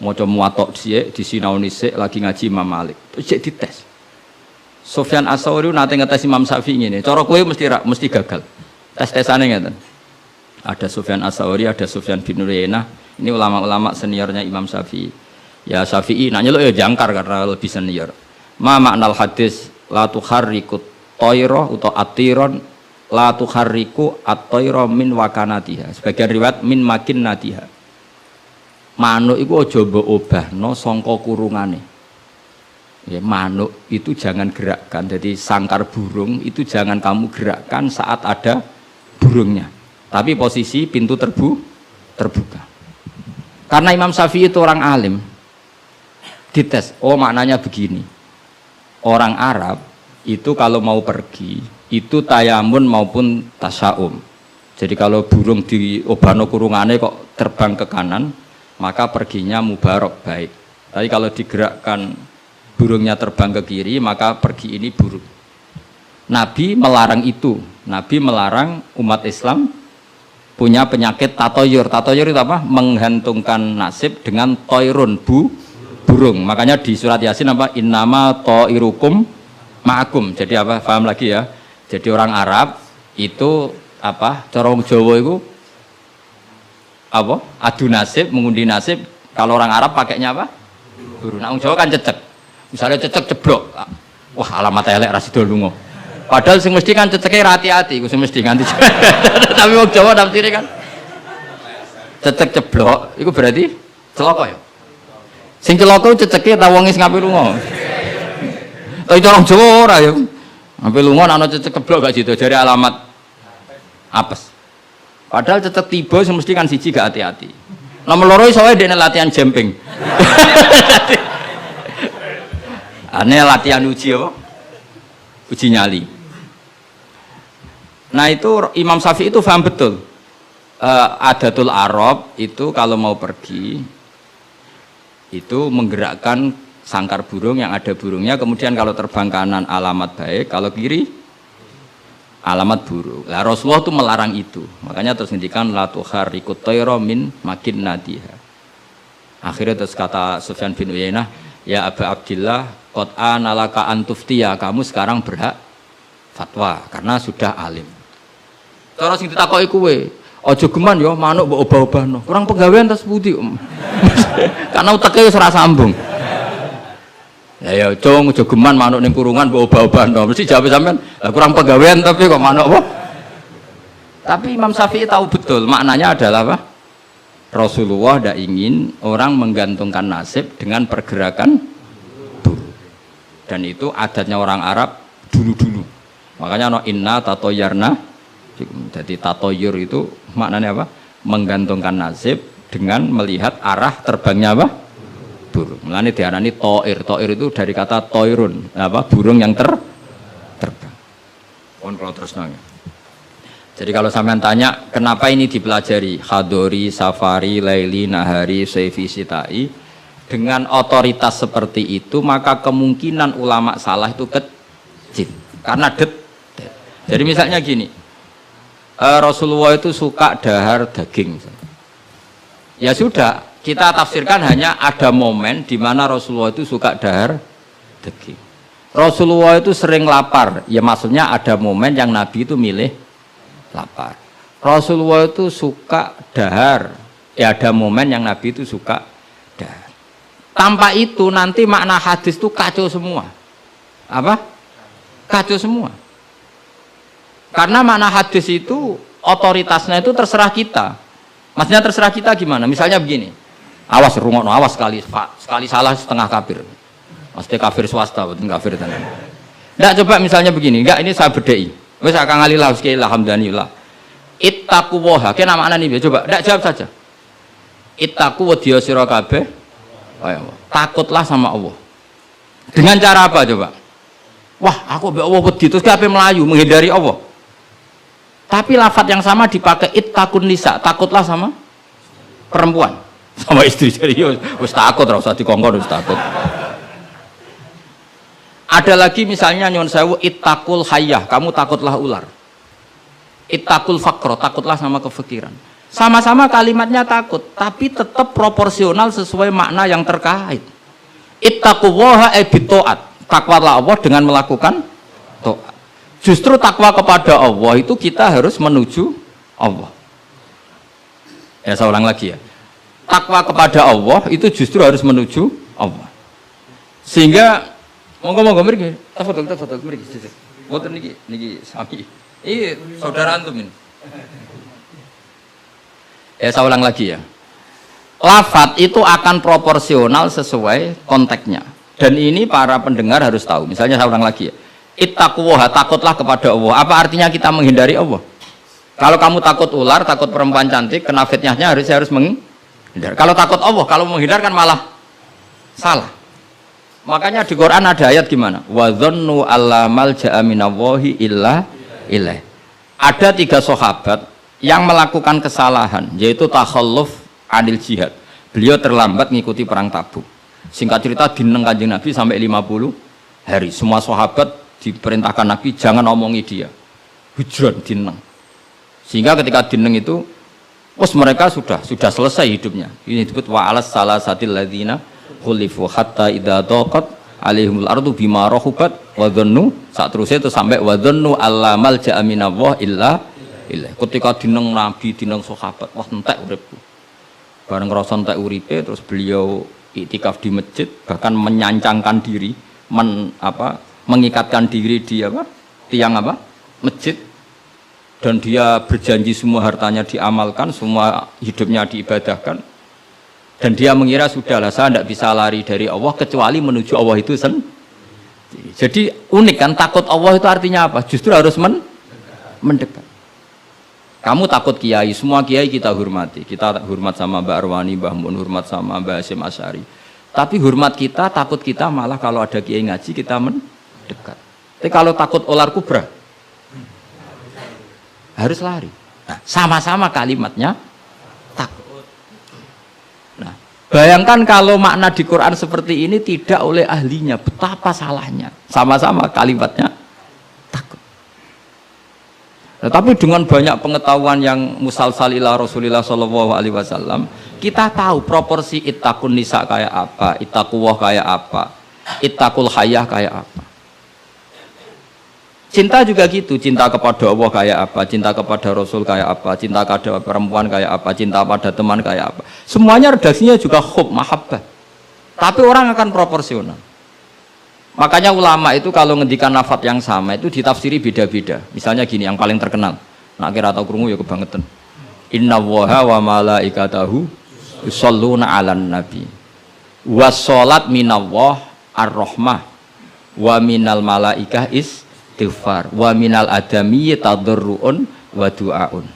Maca muwatta sik disinaoni sik lagi ngaji Imam Malik. Terus cek dites. Sufyan Ats-Tsauri nate ngetes Imam Syafi'i ngene. Cara kowe mesti gagal. Tes-tesane ngeten. Ada Sufyan Ats-Tsauri, ada Sufyan bin Uyainah. Ini ulama-ulama seniornya Imam Syafi'i. Ya Syafi'i nak nyeluk ya jangkar karena lebih senior. Ma maknal hadis la tuharrikut tayra utawa atiron la tuharriku at-tayra min wakanatiha. Sebagian riwayat min makinnatiha. Manuk iku aja mbok obahno sangka kurungane. Ya, manuk itu jangan gerakkan. Jadi sangkar burung itu jangan kamu gerakkan saat ada burungnya. Tapi posisi pintu terbuka. Karena Imam Syafi'i itu orang alim. Dites, oh maknanya begini. Orang Arab itu kalau mau pergi itu tayamun maupun tasyaum. Jadi kalau burung di obano kurungane kok terbang ke kanan, maka perginya mubarak baik. Tapi kalau digerakkan burungnya terbang ke kiri, maka pergi ini buruk. Nabi melarang itu. Nabi melarang umat Islam punya penyakit tatoyur. Tatoyur itu apa? Menggantungkan nasib dengan toirun, burung. Makanya di surat Yasin apa? Innama toirukum ma'akum. Jadi apa? Paham lagi ya? Jadi orang Arab itu apa? Corong Jawa itu apa? Adu nasib, mengundi nasib. Kalau orang Arab pakainya apa? Burung. Nah, orang Jawa kan cecek. Misalnya cecek ceblok. Wah, alamat elek ra sida lunga. Padahal sing mesti kan ceceke hati-hati, iku sing mesti nganti. Tapi wong Jawa nafsire kan cecek ceblok, iku berarti celaka ya. Sing celaka ceceke ta wonge sing ape lunga. Tapi orang Jawa ora ya. Ape lunga ana cecek ceblok gak sido jare alamat apes. Padahal cecek tiba sing mesti kan siji gak hati-hati. Nomor loro iso wae dene latihan jumping. Ane latihan uji apa? Uji nyali. Nah itu Imam Syafi'i itu paham betul. Adatul Arab itu kalau mau pergi itu menggerakkan sangkar burung yang ada burungnya, kemudian kalau terbang kanan alamat baik, kalau kiri alamat buruk. Lah Rasulullah itu melarang itu. Makanya terus ngendikan la tuharrikut tayra min makin nadiha. Akhirnya terus kata Sufyan bin Uyainah, ya Aba Abdillah qad analaka antuftiya, kamu sekarang berhak fatwa karena sudah alim. Cara sing ditakoki kowe, aja geman ya manuk mbok obah-obahno. Kurang penggawean tas pundi. Karena uteke wis ora sambung. Ya cung aja geman manuk ning kurungan mbok obah-obahno. Mesti jawab sampean, kurang penggawean tapi kok manuk apa? Tapi Imam Syafi'i tahu betul maknanya adalah apa? Rasulullah tidak ingin orang menggantungkan nasib dengan pergerakan burung. Dan itu adatnya orang Arab dulu-dulu. Makanya no inna tatoyarna. Jadi tatoyur itu maknanya apa? Menggantungkan nasib dengan melihat arah terbangnya apa? Burung. Mulane diarani toir. Toir itu dari kata toirun, apa? Burung yang terbang. Pun kalau terus nanya. Jadi kalau sampean tanya kenapa ini dipelajari Khadori, Safari, Laili, Nahari, Saifi, Sitai dengan otoritas seperti itu, maka kemungkinan ulama salah itu kecil karena jadi misalnya gini, Rasulullah itu suka dahar daging, ya sudah kita tafsirkan hanya ada momen di mana Rasulullah itu suka dahar daging. Rasulullah itu sering lapar, ya maksudnya ada momen yang Nabi itu milih lapar. Rasulullah itu suka dahar, ya ada momen yang Nabi itu suka dahar. Tanpa itu nanti makna hadis itu kacau semua. Apa? Kacau semua. Karena makna hadis itu otoritasnya itu terserah kita. Maksudnya terserah kita gimana? Misalnya begini, awas rungokno, awas sekali salah setengah kafir. Maksudnya kafir swasta, bukan kafir tenan. Nggak, coba misalnya begini, enggak ini saya bedai. Wes akang alillah sekali alhamdulillah. Ittaqu waha, kena makna nih, coba ndak jawab saja. Ittaqu wadiya sira kabeh. Takutlah sama Allah. Dengan cara apa coba? Wah, aku mbek Allah wedi terus kabeh melayu menghindari Allah. Tapi lafaz yang sama dipakai ittaqun nisa, takutlah sama perempuan, sama istri. Serius, wis takut ora usah dikongkon wis takut. Ada lagi misalnya nyuwun sewu ittaqul hayyah, kamu takutlah ular. Ittaqul faqra, takutlah sama kefikiran. Sama-sama kalimatnya takut, tapi tetap proporsional sesuai makna yang terkait. Ittaqullaha bitaat, takwalah Allah dengan melakukan taat. Justru takwa kepada Allah itu kita harus menuju Allah. Ya saya ulang lagi ya. Takwa kepada Allah itu justru harus menuju Allah. Sehingga monggo mriki, foto mriki. Mboten niki sami. Ini saudara antum ini. Ya saya ulang lagi ya. Lafaz itu akan proporsional sesuai konteksnya. Dan ini para pendengar harus tahu. Misalnya saya ulang lagi ya. Ittaqullaha, takutlah kepada Allah. Apa artinya kita menghindari Allah? Kalau kamu takut ular, takut perempuan cantik, kena fitnahnya harus menghindar. Kalau takut Allah, kalau menghindar kan malah salah. Makanya di Quran ada ayat gimana? Wa dzannu alla malja'a minallahi illa ilaih. Ada 3 sahabat yang melakukan kesalahan, yaitu takhalluf anil jihad. Beliau terlambat mengikuti perang Tabuk. Singkat cerita dineng Kanjeng Nabi sampai 50 hari. Semua sahabat diperintahkan Nabi jangan omongi dia. Hujron dineng. Sehingga ketika dineng itu mereka sudah selesai hidupnya. Ini disebut wa alas salasatil ladzina khulifu hatta idza daqat alaihimul ardu bima rahubat wa dhannu saat terusnya itu sampai wa dhannu allamal ja'a minallah illa ketika dineng Nabi dineng sahabat wah entek uripku. Bareng ngrasa entek uripe terus beliau iktikaf di masjid bahkan menyancangkan diri mengikatkan diri di tiang masjid dan dia berjanji semua hartanya diamalkan, semua hidupnya diibadahkan dan dia mengira sudahlah saya tidak bisa lari dari Allah kecuali menuju Allah itu sendiri. Jadi unik kan, takut Allah itu artinya apa? Justru harus mendekat. Kamu takut kiai, semua kiai kita hormati, kita hormat sama Mbak Arwani, Mbah Mun, hormat sama Mbah Hasyim Asy'ari. Tapi hormat kita, takut kita malah kalau ada kiai ngaji kita mendekat. Tapi kalau takut ular kubra harus lari. Nah, sama-sama kalimatnya takut. Nah, bayangkan kalau makna di Quran seperti ini tidak oleh ahlinya, betapa salahnya. Sama-sama kalimatnya takut. Nah, tapi dengan banyak pengetahuan yang musalsal ila Rasulillah sallallahu alaihi wasallam, kita tahu proporsi ittaqun nisa kayak apa, ittaqullah kayak apa, ittaqul hayah kayak apa. Cinta juga gitu, cinta kepada Allah kayak apa, cinta kepada Rasul kayak apa, cinta kepada perempuan kayak apa, cinta pada teman kayak apa. Semuanya redaksinya juga hub, mahabbah. Tapi orang akan proporsional. Makanya ulama itu kalau ngendikan lafadz yang sama itu ditafsiri beda-beda. Misalnya gini, yang paling terkenal. Nak kira atau krungu ya kebangetan. Innallaha wa malaikatahu yusholluna 'alan nabi. Wassalat minallah ar-rahmah wa minal malaikah istighfar wa minal adami tadarruun wa du'aun.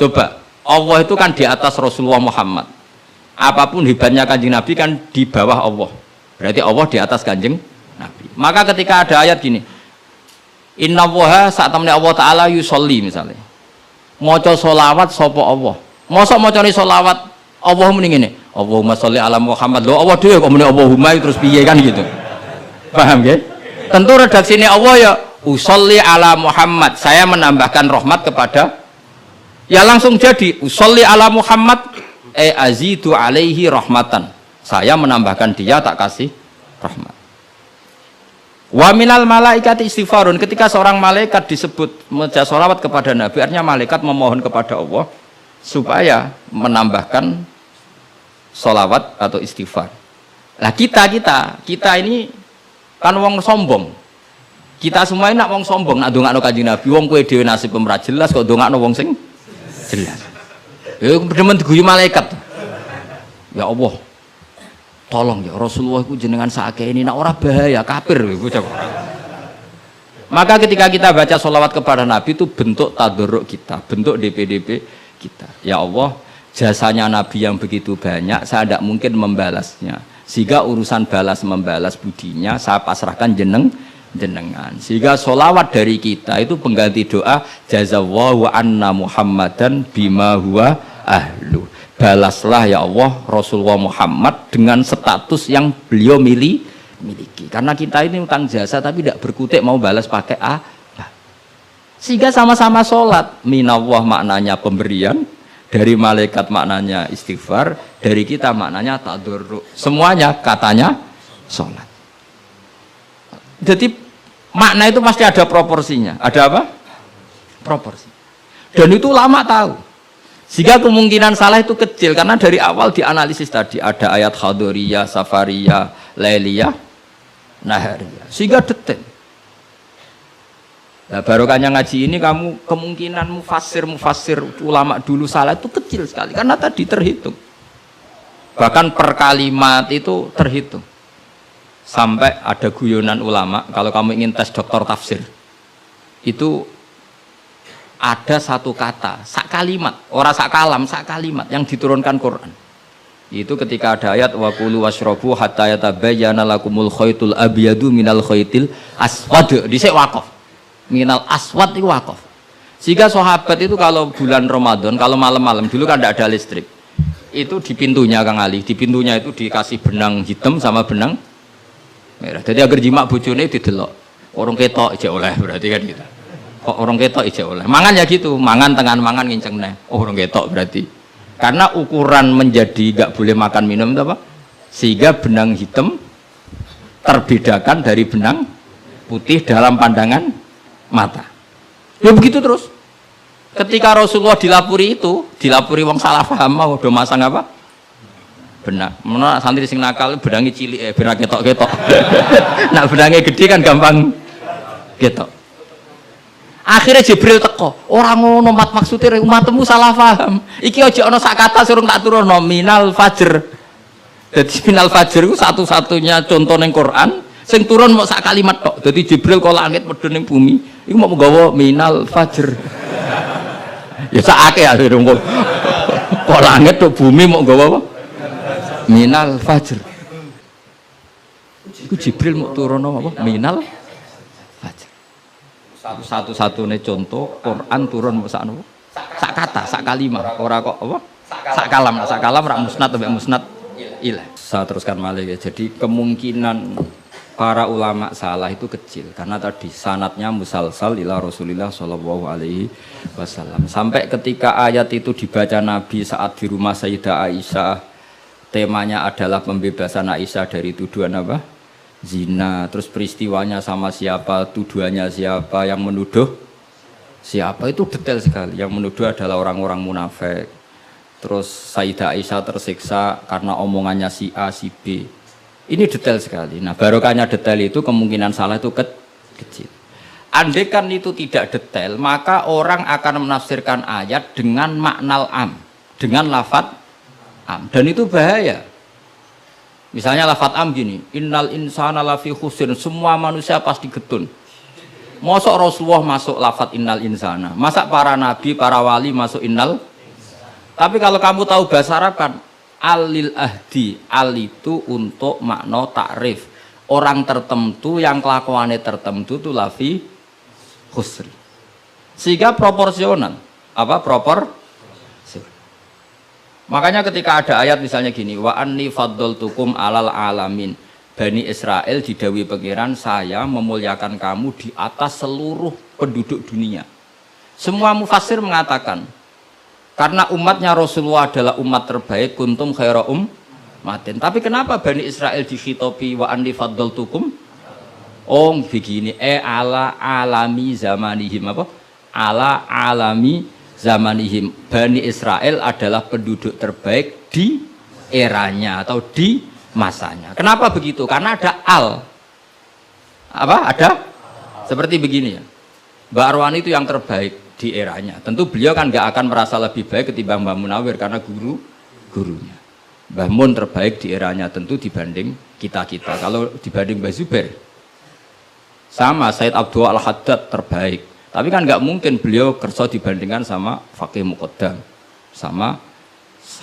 Coba, Allah itu kan di atas Rasulullah Muhammad. Apapun hebatnya Kanjeng Nabi kan di bawah Allah. Berarti Allah di atas Kanjeng Nabi. Maka ketika ada ayat gini, innallaha saat temen Allah Ta'ala yusolli misalnya maca sholawat sapa Allah, masa macane sholawat Allah muni ngene Allahumma sholli ala Muhammad, lho Allah dhewe kok muni Allahumma terus piye kan gitu, paham ya? Tentu redaksine Allah ya usolli ala Muhammad, saya menambahkan rahmat kepada, ya langsung jadi usolli ala Muhammad azidu alaihi rahmatan, saya menambahkan dia tak kasih rahmat. Wa minal malaikati istighfarun, ketika seorang malaikat disebut membaca sholawat kepada Nabi, artinya malaikat memohon kepada Allah supaya menambahkan sholawat atau istighfar. Nah kita ini kan wong sombong, kita semua ini nak wong sombong, nak dongakno Kanjeng Nabi, wong kowe dhewe nasib ora jelas kok dongakno wong sing jelas. Ya demen diguyu malaikat. Ya Allah, tolong ya Rasulullah itu jenengan sakit ini nak ora bahaya kafir. Maka ketika kita baca sholawat kepada Nabi itu bentuk tadarruk kita, bentuk DPDP kita. Ya Allah, jasanya Nabi yang begitu banyak, saya tidak mungkin membalasnya. Sehingga urusan balas membalas budinya saya pasrahkan jenengan. Sehingga sholawat dari kita itu pengganti doa jazallahu anna Muhammadan bima huwa ahlu. Balaslah ya Allah Rasulullah Muhammad dengan status yang beliau miliki. Karena kita ini utang jasa tapi tidak berkutik mau balas pakai apa. Sehingga sama-sama sholat. Minallah maknanya pemberian, dari malaikat maknanya istighfar, dari kita maknanya tadarruk. Semuanya katanya sholat. Jadi makna itu pasti ada proporsinya. Ada apa? Proporsi. Dan itu lama tahu. Sehingga kemungkinan salah itu kecil karena dari awal dianalisis tadi ada ayat khadoriyah, safariyah, lailiyah, nahariyah. Sehingga detail. Nah, barokahnya ngaji ini kamu kemungkinan mufassir ulama dulu salah itu kecil sekali karena tadi terhitung. Bahkan per kalimat itu terhitung. Sampai ada guyonan ulama kalau kamu ingin tes doktor tafsir. Itu ada satu kata, sak kalimat, ora sak kalam, sak kalimat yang diturunkan Quran. Itu ketika ada ayat wa kulu washrabu hatta yatabayyana lakumul khaytul abyadu minal khaytil aswad. Dhisik waqaf. Minal aswad itu waqaf. Sehingga sahabat itu kalau bulan Ramadan, kalau malam-malam dulu kan tidak ada listrik. Itu di pintunya Kang Ali, di pintunya itu dikasih benang hitam sama benang merah. Jadi agar jimak bojone didelok. Orang ketok ijek oleh berarti kan gitu. Kok orang ketok ijek oleh. Mangan ya gitu, mangan tengan mangan nginceng neh. Oh, orang ketok berarti. Karena ukuran menjadi enggak boleh makan minum itu apa? Sehingga benang hitam terbedakan dari benang putih dalam pandangan mata. Ya begitu terus. Ketika Rasulullah dilapuri itu, dilapuri wong salah paham mau do masang apa? Benang. Menawa santri sing nakal benangi cilik benang ketok-ketok. Nak benangnya gede kan gampang ketok. Akhirnya Jibril teko, orang ngono maksudnya umatmu salah paham. Iki aja ana sak kata suruh tak turun nominal fajr. Jadi minal fajr itu satu-satunya contoh ning Quran sing turun mau sak kalimat tok. Jadi Jibril kok langit medun ning bumi, iku mau nggawa minal fajr. Ya sakake ya kok langit tok bumi mau nggawa apa? Minal fajr. Iku Jibril mau turun apa? Minal fajr. Satu-satunya contoh Quran turun mau sak kata, sak kalimat. Ora kok apa? Sak kalam ra musnad sampai musnad ilah. Saya teruskan malih ya. Jadi kemungkinan para ulama salah itu kecil karena tadi sanatnya musalsal ila Rasulillah Shallallahu Alaihi Wasallam. Sampai ketika ayat itu dibaca Nabi saat di rumah Sayyidah Aisyah, temanya adalah pembebasan Aisyah dari tuduhan apa? Zina. Terus peristiwanya sama siapa, tuduhannya siapa, yang menuduh siapa, itu detail sekali. Yang menuduh adalah orang-orang munafik. Terus Sayyidah Aisyah tersiksa karena omongannya si A, si B. Ini detail sekali. Nah, barokahnya detail itu kemungkinan salah itu kecil. Andai kan itu tidak detail, maka orang akan menafsirkan ayat dengan makna am, dengan lafadz am. Dan itu bahaya. Misalnya lafadz am gini, innal insana lafi khusr, semua manusia pasti getun. Mosok Rasulullah masuk lafadz innal insana, masa para nabi, para wali masuk innal. Tapi kalau kamu tahu bahasa Arab kan, alil ahdi, al itu untuk makna takrif. Orang tertentu yang kelakuannya tertentu itu lafi khusri. Sehingga proporsional. Apa Makanya ketika ada ayat misalnya gini, wa anni faddaltukum alal alamin. Bani Israel didawi pangeran, saya memuliakan kamu di atas seluruh penduduk dunia. Semua mufassir mengatakan, karena umatnya Rasulullah adalah umat terbaik, kuntum khaira ummatin. Tapi kenapa Bani Israel dikhitopi wa anni faddaltukum? Oh begini, ala alami zamanihim apa? Ala alami zamanihim. Bani Israel adalah penduduk terbaik di eranya atau di masanya. Kenapa begitu? Karena ada al. Apa? Ada? Seperti begini ya. Mbak Arwani itu yang terbaik di eranya. Tentu beliau kan nggak akan merasa lebih baik ketimbang Mbah Munawir karena gurunya. Mbah Mun terbaik di eranya tentu dibanding kita-kita. Kalau dibanding Mbah Zubair, sama Said Abdul Al-Haddad terbaik. Tapi kan nggak mungkin beliau kerso dibandingkan sama Faqih Muqaddam, sama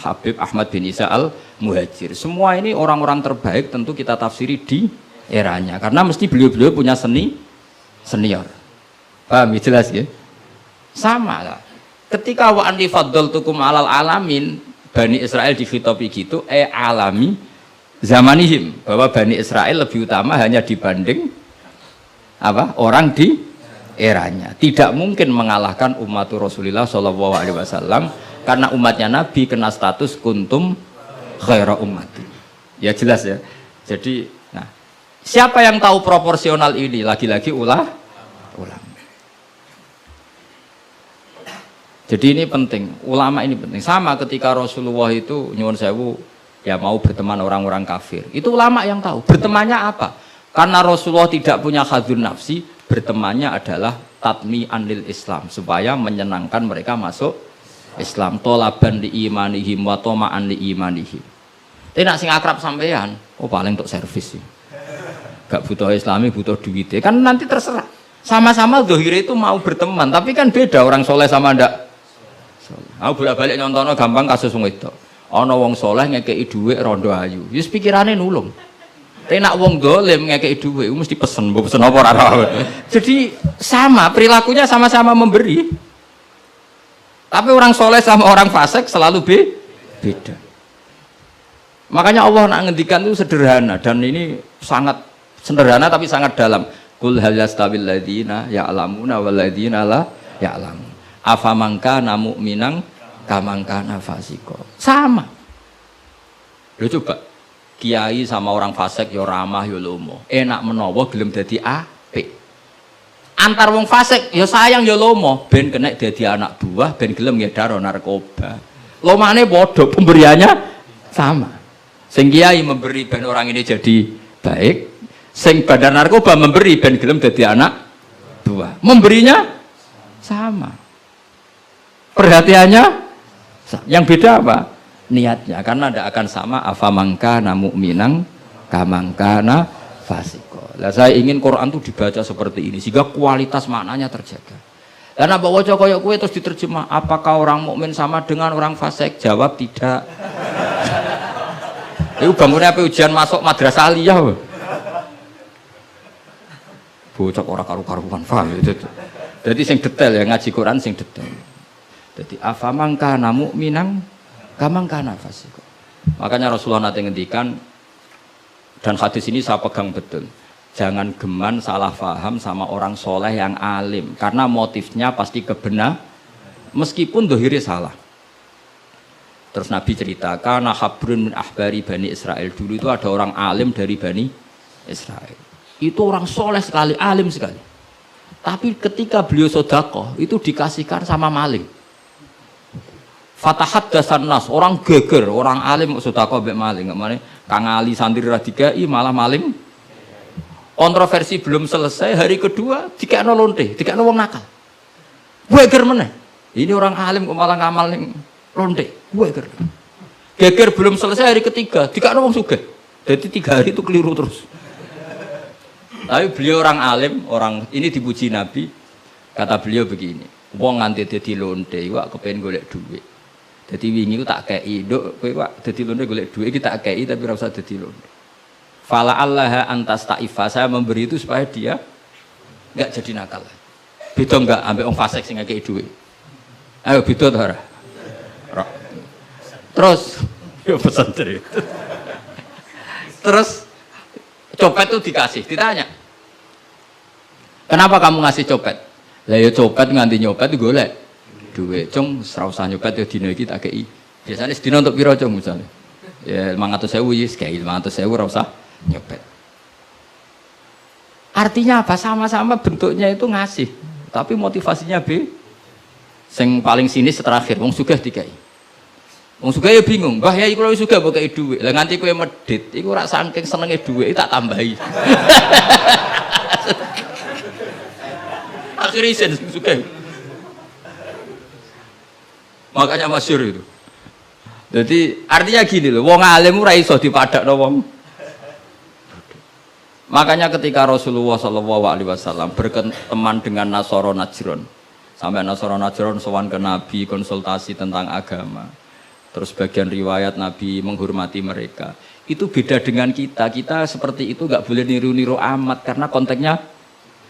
Habib Ahmad bin Isa Al-Muhajir. Semua ini orang-orang terbaik tentu kita tafsiri di eranya. Karena mesti beliau-beliau punya senior. Paham ya, jelas ya? Sama lah. Ketika wa anni faddaltukum alal alamin, Bani Israel dikhitopi gitu, alami zamanihim, bahwa Bani Israel lebih utama hanya dibanding apa? Orang di eranya. Tidak mungkin mengalahkan umat Rasulullah Shallallahu Alaihi Wasallam karena umatnya Nabi kena status kuntum khaira ummati. Ya jelas ya. Jadi, nah, siapa yang tahu proporsional ini? Lagi-lagi ulama. Jadi ini penting, ulama ini penting. Sama ketika Rasulullah itu nyuwun sewu ya mau berteman orang-orang kafir. Itu ulama yang tahu. Bertemannya apa? Karena Rasulullah tidak punya hadzun nafsi, bertemannya adalah tatmi anil Islam supaya menyenangkan mereka masuk Islam. Tolaban li imanihim wa toma'an li imanihim. Tapi nak sing akrab sampean, oh paling untuk servis sih. Gak butuh Islami, butuh duit. Kan nanti terserah. Sama-sama dohir itu mau berteman, tapi kan beda orang soleh sama ndak. Aku bolak-balik nyontono gampang kasus wong itu. Ana wong soleh ngekeki dhuwit rondo ayu. Wis pikirane nulung. Tapi nak wong dolim ngekeki dhuwit mesti pesen, mbok pesen apa ora. Jadi sama, perilakunya sama-sama memberi. Tapi orang soleh sama orang fasik selalu beda. Makanya Allah nak ngendikan itu sederhana dan ini sangat sederhana tapi sangat dalam. Qul hal yastawil ladzina ya'lamuna wal ladzina la ya'lamun. Afaman kana mu'minan kaman kana fasiqo. Sama. Lho coba kiai sama orang fasik ya ramah ya lomo. Enak menawa gelem dadi apik. Antar wong fasik ya sayang ya lomo, ben kena dadi anak buah, ben gelem ngedaro narkoba. Lomane padha, pemberiannya sama. Sing kiai memberi ben orang ini jadi baik, sing bandar narkoba memberi ben gelem dadi anak buah. Memberinya sama. Perhatiannya yang beda apa? Niatnya, karena tidak akan sama. Afamangkana mu'minang kamangkana fasiko. Lah saya ingin Quran itu dibaca seperti ini sehingga kualitas maknanya terjaga. Karena bawa koyok kue terus diterjemah, apakah orang mukmin sama dengan orang fasik? Jawab tidak. Itu bangunnya apa ujian masuk madrasah aliyah. Bocok orang karu-karuan, paham itu. Jadi sing detail ya, ngaji Quran sing detail. Jadi afamangkana mu'minang kamangkana fasik. Makanya Rasulullah nanti ngendikan, dan hadis ini saya pegang betul, jangan geman salah faham sama orang soleh yang alim, karena motifnya pasti kebenar meskipun dohiri salah. Terus Nabi ceritakan habrun min ahbari Bani Israel, dulu itu ada orang alim dari Bani Israel, itu orang soleh sekali, alim sekali, tapi ketika beliau sodakoh itu dikasihkan sama maling. Fatahat dasan nas, orang geger, orang alim sodakoh mbek maling, nggak mana kang ali santri radikai malah maling. Kontroversi belum selesai, hari kedua dikekno lonte, dikekno wong nakal. Geger meneh. Ini orang alim kok malah ngamal ning lonte. Geger. Geger belum selesai, hari ketiga dikekno wong sugih. Jadi 3 hari itu keliru terus. Tapi beliau orang alim, orang ini dipuji Nabi. Kata beliau begini, wong nganti dadi lonte iku kepen golek duit. Jadi wingi ku tak kei, nduk kowe Pak dadi lonte golek duit iki tak kei tapi ora usah dadi lonte. Fala Allah antas ta'ifa, saya memberi itu supaya dia enggak jadi nakal. Beda enggak ambek wong fasik sing ngekeki duit. Ayo beda to ora? Terus yo pesantren. Terus copet itu dikasih, ditanya. Kenapa kamu ngasih copet? Lah ya copet nganti nyopet golek duit. Cung ora usah nyopet yo dina iki tak kei. Biasane sedina untuk piro cung misale? Ya 500.000 wis kei 500.000 ora usah nyopet. Artinya apa? Sama-sama bentuknya itu ngasih, tapi motivasinya B. Sing paling sinis terakhir, wong sugih dikai. Wong sugih ya bingung, mbah ya iku lho sugih mbok kei dhuwit. Lah nganti kowe medhit, iku ora saking senenge dhuwit tak tambahi. Akhirnya isen sugih. Makanya masyhur itu. Jadi artinya gini loh, wong alim ora iso dipadakno wong. Makanya ketika Rasulullah SAW berteman dengan Nasoro Najron, sampai Nasoro Najron sowan ke Nabi konsultasi tentang agama, terus bagian riwayat Nabi menghormati mereka, itu beda dengan kita. Kita seperti itu nggak boleh niru-niru amat karena konteksnya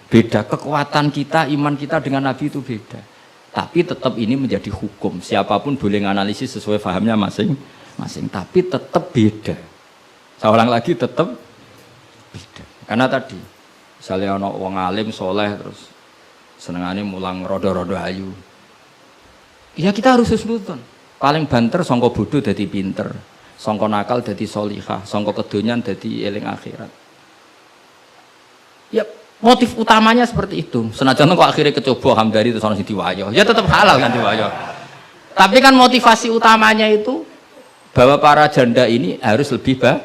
beda. Kekuatan kita, iman kita dengan Nabi itu beda. Tapi tetap ini menjadi hukum. Siapapun boleh menganalisis sesuai fahamnya masing-masing. Tapi tetap beda. Saya ulang lagi, tetap beda. Karena tadi, misalnya ada wong alim, soleh, terus senengane mulang rodo-rodo ayu. Ya kita harus husnudon. Paling banter, sangka bodoh jadi pinter. Sangka nakal jadi solihah. Sangka kedonyan jadi eling akhirat. Ya motif utamanya seperti itu. Senajan kok akhirnya kecoba hamdari terus ono sing diwayo. Ya tetap halal kan diwayo. Tapi kan motivasi utamanya itu bahwa para janda ini harus lebih baik.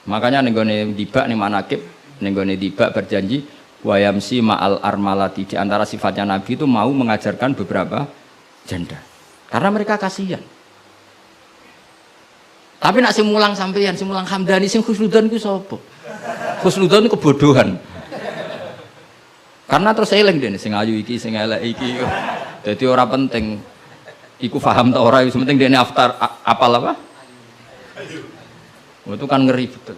Makanya nenggone dibak ning manakib, nenggone dibak berjanji wayamsi ma'al armalati, di antara sifatnya Nabi itu mau mengajarkan beberapa janda. Karena mereka kasihan. Tapi nak sing mulang sampeyan, sing mulang Hamdani, sing khusnudan ku sapa? Khusnudan kebodohan. Karena terus eling dene sing ayu iki, sing elek iki. Dadi ora penting iku paham ta ora, sing penting dene apal apa? Itu kan ngeri betul.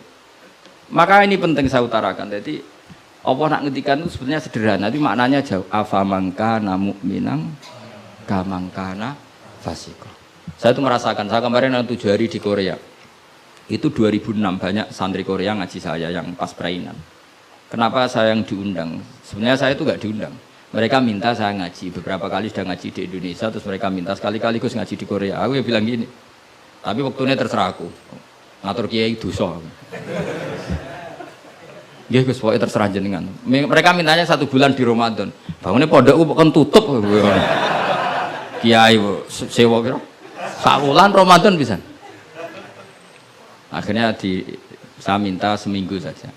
Maka ini penting saya utarakan. Jadi apa nak ngetikan itu sebenarnya sederhana, tapi maknanya jauh. Afamangkana mu'minang kamangkana fasiko. Saya itu merasakan, saya kemarin 7 hari di Korea. Itu 2006 banyak santri Korea ngaji saya yang pas perainan. Kenapa saya yang diundang? Sebenarnya saya itu nggak diundang. Mereka minta saya ngaji. Beberapa kali sudah ngaji di Indonesia, terus mereka minta sekali-kali Gus ngaji di Korea. Aku ya bilang gini. Tapi waktunya terserah aku. Ngatur kiai dosa. Nggih Gus, pokoknya terserah jenengan. Mereka mintanya 1 bulan di Ramadan. Bangunnya pondokku kan tutup. Kiai sewa kira. Sakulan Ramadan bisa. Akhirnya saya minta seminggu saja.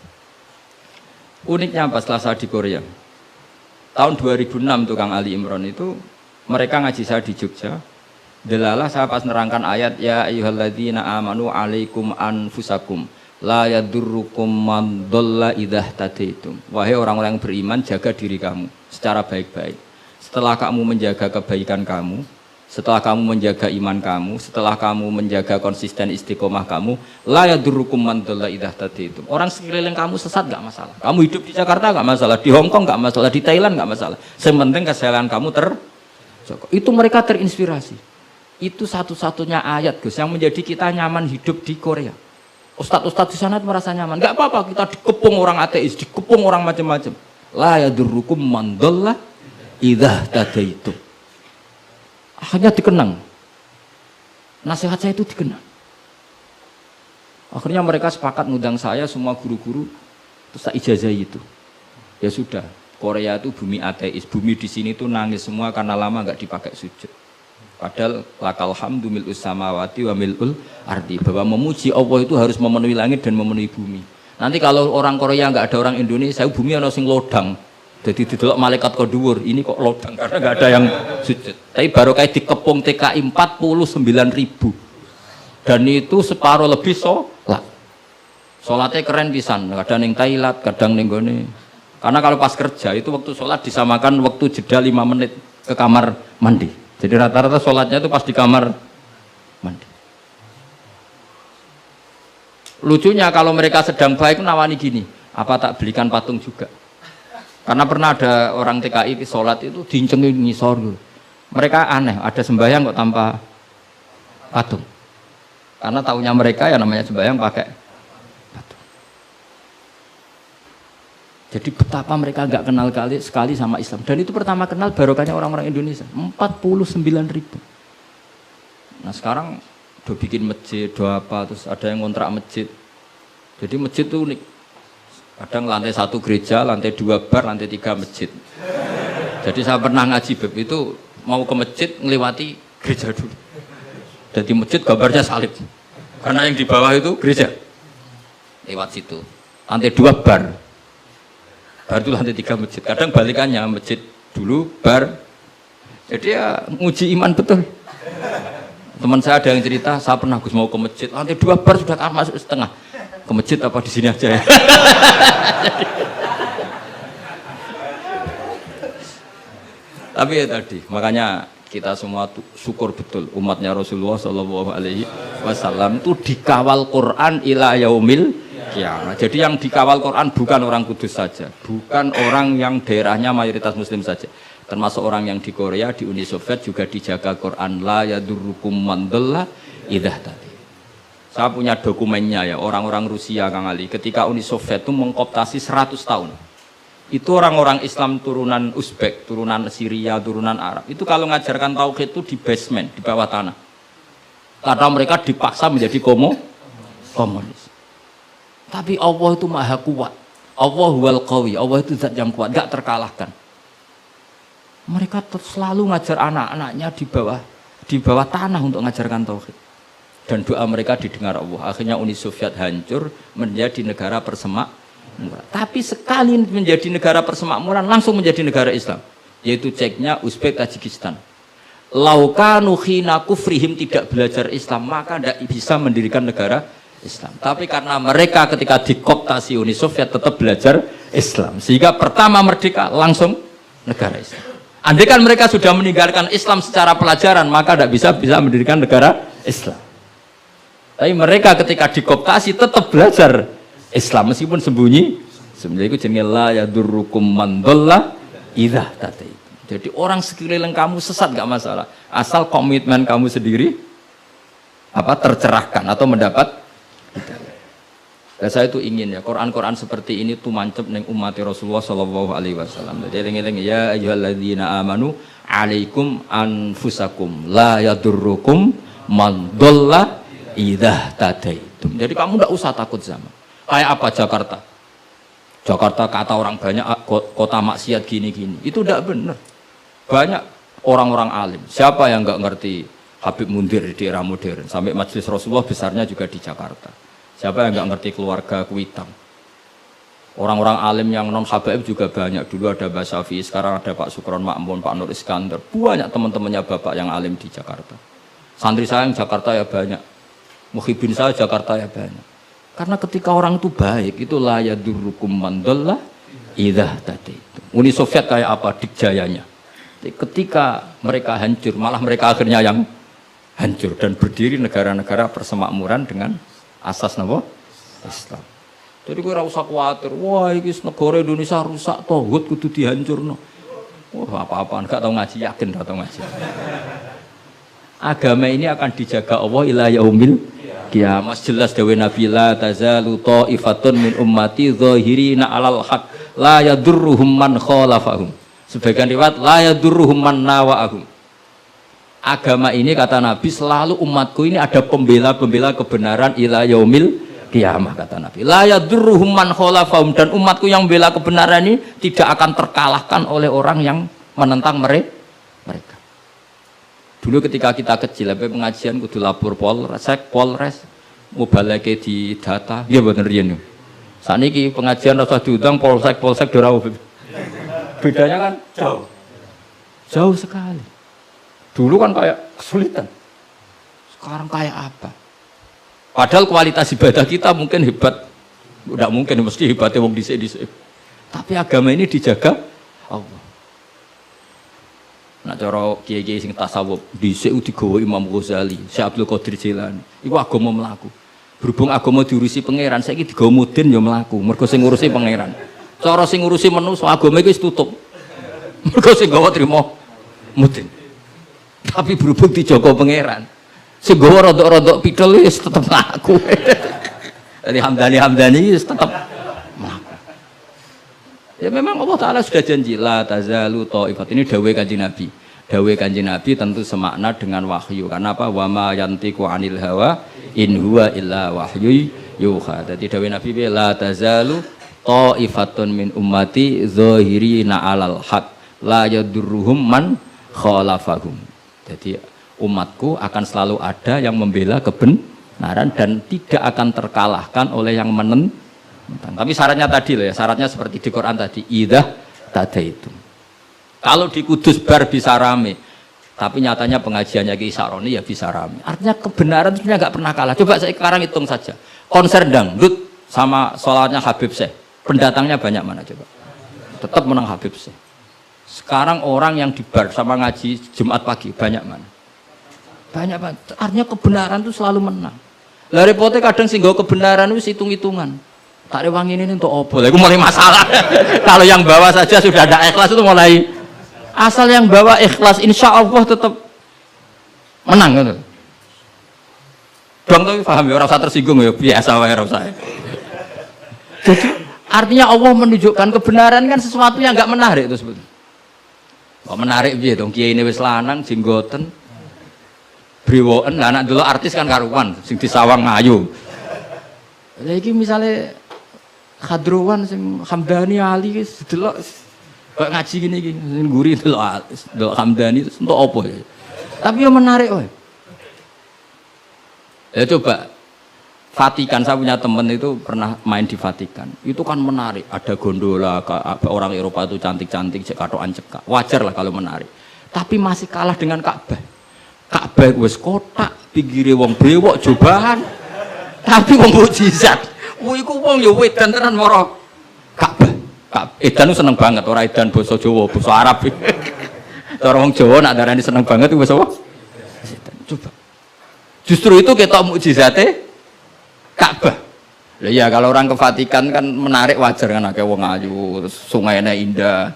Uniknya apa setelah saya di Korea? Tahun 2006 tukang Ali Imran itu mereka ngaji saya di Jogja. Delalah saya pas nerangkan ayat ya ayyuhalladzina amanu alaikum anfusakum la yadurrukum man dhalla idza tadaitum. Wahai orang-orang yang beriman, jaga diri kamu secara baik-baik. Setelah kamu menjaga kebaikan kamu, setelah kamu menjaga iman kamu, setelah kamu menjaga konsisten istiqomah kamu, la yadurrukum man dhalla idza tadaitum. Orang sekeliling kamu sesat enggak masalah. Kamu hidup di Jakarta enggak masalah, di Hong Kong enggak masalah, di Thailand enggak masalah. Yang penting kesehatan kamu terjaga. Itu mereka terinspirasi. Itu satu-satunya ayat Gus yang menjadi kita nyaman hidup di Korea. Ustadz-ustadz di sana merasa nyaman. Enggak apa-apa kita dikepung orang ateis, dikepung orang macam-macam. La yadurrukum man dhalla idza tadaitum. Akhirnya dikenang. Nasihat saya itu dikenang. Akhirnya mereka sepakat ngundang saya semua guru-guru terus tak ijazahi itu. Ya sudah, Korea itu bumi ateis, bumi di sini tuh nangis semua karena lama nggak dipakai sujud. Padahal lakal hamdu mil'us samawati wa mil'ul ardi, bahwa memuji Allah itu harus memenuhi langit dan memenuhi bumi. Nanti kalau orang Korea nggak ada orang Indonesia, bumi ana sing lodang. Jadi didelok malaikat kok dhuwur, ini kok lodang karena nggak ada yang sujud. Tapi baru kayak dikepung TKI 49.000 dan itu separuh lebih sholat. Sholatnya keren pisan, kadang ning Thailand, kadang ning gone. Karena kalau pas kerja itu waktu sholat disamakan waktu jeda 5 menit ke kamar mandi. Jadi rata-rata sholatnya itu pas di kamar mandi. Lucunya kalau mereka sedang baik nawani gini, apa tak belikan patung juga? Karena pernah ada orang TKI sholat itu dincengin ngisor gitu. Mereka aneh, ada sembahyang kok tanpa patung. Karena tahunya mereka ya namanya sembahyang pakai patung. Jadi betapa mereka nggak kenal sekali sama Islam. Dan itu pertama kenal barokahnya orang-orang Indonesia. 49.000. Nah sekarang udah bikin masjid, udah apa, terus ada yang ngontrak masjid. Jadi masjid itu unik. Kadang lantai 1 gereja, lantai 2 bar, lantai 3 masjid. Jadi saya pernah ngaji beb itu mau ke masjid ngelewati gereja dulu. Jadi masjid gambarnya salib. Karena yang di bawah itu gereja. Lewat situ. Lantai 2 bar. Bar itu lantai 3 masjid. Kadang balikannya masjid dulu bar. Jadi ya nguji iman betul. Teman saya ada yang cerita, saya pernah Gus mau ke masjid, lantai 2 bar sudah kan masuk setengah. Ke masjid apa di sini aja ya? Tapi ya tadi, makanya kita semua syukur betul umatnya Rasulullah Shallallahu Alaihi Wasallam itu dikawal Quran ila yaumil kiamat. Jadi yang dikawal Quran bukan orang Kudus saja, bukan orang yang daerahnya mayoritas Muslim saja, termasuk orang yang di Korea, di Uni Soviet juga dijaga Quran la yadurrukum man dhalla idza tadi. Saya punya dokumennya ya, orang-orang Rusia Kang Ali ketika Uni Soviet itu mengkooptasi 100 tahun. Itu orang-orang Islam turunan Uzbek, turunan Syria, turunan Arab. Itu kalau ngajarkan tauhid itu di basement, di bawah tanah. Karena mereka dipaksa menjadi komunis. Tapi Allah itu maha kuat. Allah huwal qawi, Allah itu zat yang kuat, gak terkalahkan. Mereka selalu ngajar anak-anaknya di bawah tanah untuk ngajarkan tauhid. Dan doa mereka didengar Allah. Akhirnya Uni Soviet hancur menjadi negara persemakmuran. Tapi sekali menjadi negara persemakmuran langsung menjadi negara Islam, yaitu Ceknya Uzbek Tajikistan. Laukanu khina kufrihim tidak belajar Islam maka tidak bisa mendirikan negara Islam. Tapi karena mereka ketika dikooptasi Uni Soviet tetap belajar Islam, sehingga pertama merdeka langsung negara Islam. Andai kan mereka sudah meninggalkan Islam secara pelajaran maka tidak bisa mendirikan negara Islam. Tapi mereka ketika dikooptasi tetap belajar Islam meskipun sembunyi. Sebenarnya itu jenenge la yadurrukum man dhalla idza tadaitum. Jadi orang sekeliling kamu sesat gak masalah, asal komitmen kamu sendiri tercerahkan atau mendapat hidayah. Dan saya itu ingin ya Quran seperti ini tuh mancep neng umat Rasulullah Shallallahu Alaihi Wasallam. Jadi eling-eling ya ayyuhalladzina amanu alaikum anfusakum la yadurrukum man dhalla idza tadaitum. Jadi kamu tidak usah takut zaman. Kayak apa Jakarta? Jakarta kata orang banyak kota maksiat gini-gini. Itu tidak benar. Banyak orang-orang alim. Siapa yang nggak ngerti Habib Mundir di era modern? Sampai Majelis Rasulullah besarnya juga di Jakarta. Siapa yang nggak ngerti keluarga Kuitang? Orang-orang alim yang non Habaib juga banyak. Dulu ada Mbak Syafi'i, sekarang ada Pak Sukron Makmun, Pak Nur Iskandar. Banyak teman-temannya bapak yang alim di Jakarta. Santri saya yang Jakarta ya banyak. Muhibin saya Jakarta ya banyak. Karena ketika orang itu baik, itu la yadurrukum man dhalla idza tadaitum. Uni Soviet kayak apa dikjayanya? Ketika mereka hancur, malah mereka akhirnya yang hancur dan berdiri negara-negara persemakmuran dengan asas napa? Islam. Jadi gue ora usah khawatir, wah iki negara Indonesia rusak tauhid kudu dihancurno. Wah, apa-apaan gak tau ngaji, yakin gak tau ngaji. Agama ini akan dijaga Allah ila yaumil qiyamah. Jelas dawuh Nabi la tazalu ta'ifatun min ummati zahirina 'alal haq la yadurruhum man khalafahum. Sebagian riwayat la yadurruhum man nawa'ahum. Agama ini kata Nabi selalu umatku ini ada pembela-pembela kebenaran ila yaumil qiyamah kata Nabi. La yadurruhum man khalafahum, dan umatku yang bela kebenaran ini tidak akan terkalahkan oleh orang yang menentang mereka. Dulu ketika kita kecil, sampai pengajian kudu lapor Polres, mubalake di data, iya bener riyen. Saniki pengajian rasa diundang polsek dorawu. Bedanya kan jauh sekali. Dulu kan kayak kesulitan, sekarang kayak apa? Padahal kualitas ibadah kita mungkin hebat, udah mungkin mesti hebatnya wong dhisik-dhisik. Tapi agama ini dijaga Allah. Nak cara kiai-kiai sing tasawuf dhisik digawa Imam Ghazali, Syekh Abdul Qadir Jilani. Iku agama mlaku. Berhubung agama diurusi pangeran, saiki digawa mudin ya mlaku. Mergo sing ngurusi pangeran. Cara sing ngurusi manusa agama iki wis tutup. Mergo sing gawa trimo mudin. Tapi berhubung dijaga pangeran, sing gawa rodok-rodok pidol wis tetep mlaku. Jadi Hamdani wis tetep mlaku. Ya memang Allah Ta'ala sudah janji la tazalu ta'ifat. Ini dawuh Kanjeng Nabi. Dawuh Kanjeng Nabi tentu semakna dengan wahyu. Karena apa? Wa ma yantiqu 'anil hawa in huwa illa wahyu yuha. Jadi dawuh Nabi la tazalu ta'ifatun min ummati zahirina 'alal haq la yadurruhum man khalafahum. Jadi umatku akan selalu ada yang membela kebenaran dan tidak akan terkalahkan oleh yang menentang. Tapi syaratnya tadi loh ya, syaratnya seperti di Quran tadi, idza tadaitum. Kalau di Kudus bar bisa rame, tapi nyatanya pengajiannya Ki Saroni ya bisa rame. Artinya kebenaran sebenarnya nggak pernah kalah. Coba saya sekarang hitung saja, konser dangdut sama sholatnya Habib Syekh, pendatangnya banyak mana coba? Tetap menang Habib Syekh. Sekarang orang yang di bar sama ngaji Jumat pagi banyak mana? Banyak banget. Artinya kebenaran itu selalu menang. Lah repotnya kadang sih kebenaran itu hitung-hitungan. Tak rewangi ini untuk opo, itu mulai masalah. Kalau yang bawa saja sudah ada ikhlas itu mulai. Asal yang bawa ikhlas, insya Allah tetap menang gitu. Dong tapi paham ya, orang usah tersinggung ya, biasa wae ora usah. Jadi artinya Allah menunjukkan kebenaran kan sesuatu yang enggak menarik itu sebetulnya. Kok menarik piye dong, kiai ini wis lanang jenggoten. Brewoken, lah anak dulu artis kan karuan, sing disawang ngayu. Lah iki misale Khadruwan sing Hamdani Ali wis delok kok ngaji gini iki sing guri delok Hamdani itu untuk apa ya. Tapi yang menarik wae. Ya coba Vatikan, saya punya teman itu pernah main di Vatikan. Itu kan menarik, ada gondola, orang Eropa itu cantik-cantik cek katokan cekak. Wajar lah kalau menarik. Tapi masih kalah dengan Ka'bah. Ka'bah wis kotak, pinggire wong brewok jobahan. Tapi wong mukjizat. Iku wong ya wedan tenan mara Ka'bah. Edan seneng banget, ora edan basa Jawa, basa Arab. Cara wong Jawa nak darani seneng banget iku basa apa? Coba. Justru itu ketok mukjizate Ka'bah. Lah ya kalau orang ke Vatikan kan menarik, wajar kan akeh wong ayu, sungainya indah.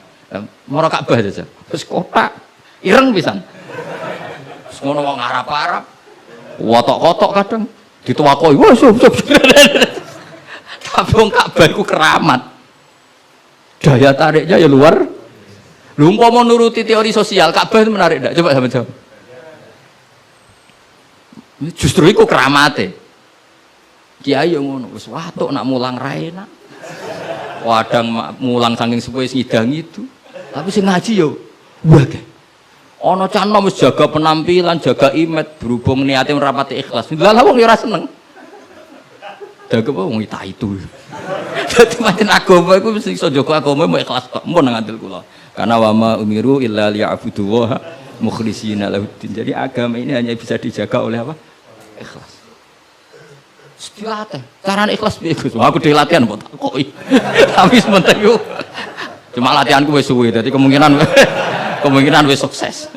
Mara Ka'bah saja. Terus kotak ireng pisan. Terus ngono wong Arab-Arab. Wotok-kotok kadang dituwakoi. Wah, Kabeh Ka'bah iku keramat. Daya tariknya ya luar. Lu umpama nuruti teori sosial, Ka'bah itu menarik enggak? Coba sama jawab. Justru iku keramate. Kiai yo ngono, wis watuk nak mulang ra enak. Wadang mulang saking sepuhe ngidang itu. Tapi sing ngaji yo wae. Ana canom wis jaga penampilan, jaga image, berhubung niate rapati ikhlas. Lah wong yo ora seneng. Jaga apa wong itu. Dadi pancen agama iku mesti iso jaga agama mau ikhlas kok. Mun ngandel kula. Karena wama umiru illa liya'budullaha mukhlishina lahuddin. Jadi agama ini hanya bisa dijaga oleh apa? Ikhlas. Dilatih. Carane ikhlas piye Gus? Aku dhewe latihan mbok takoki. Tapi sementing yo cuma latihanku wis suwe. Dadi kemungkinan wis sukses.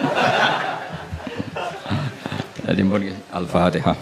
Jadi Al-Fatihah.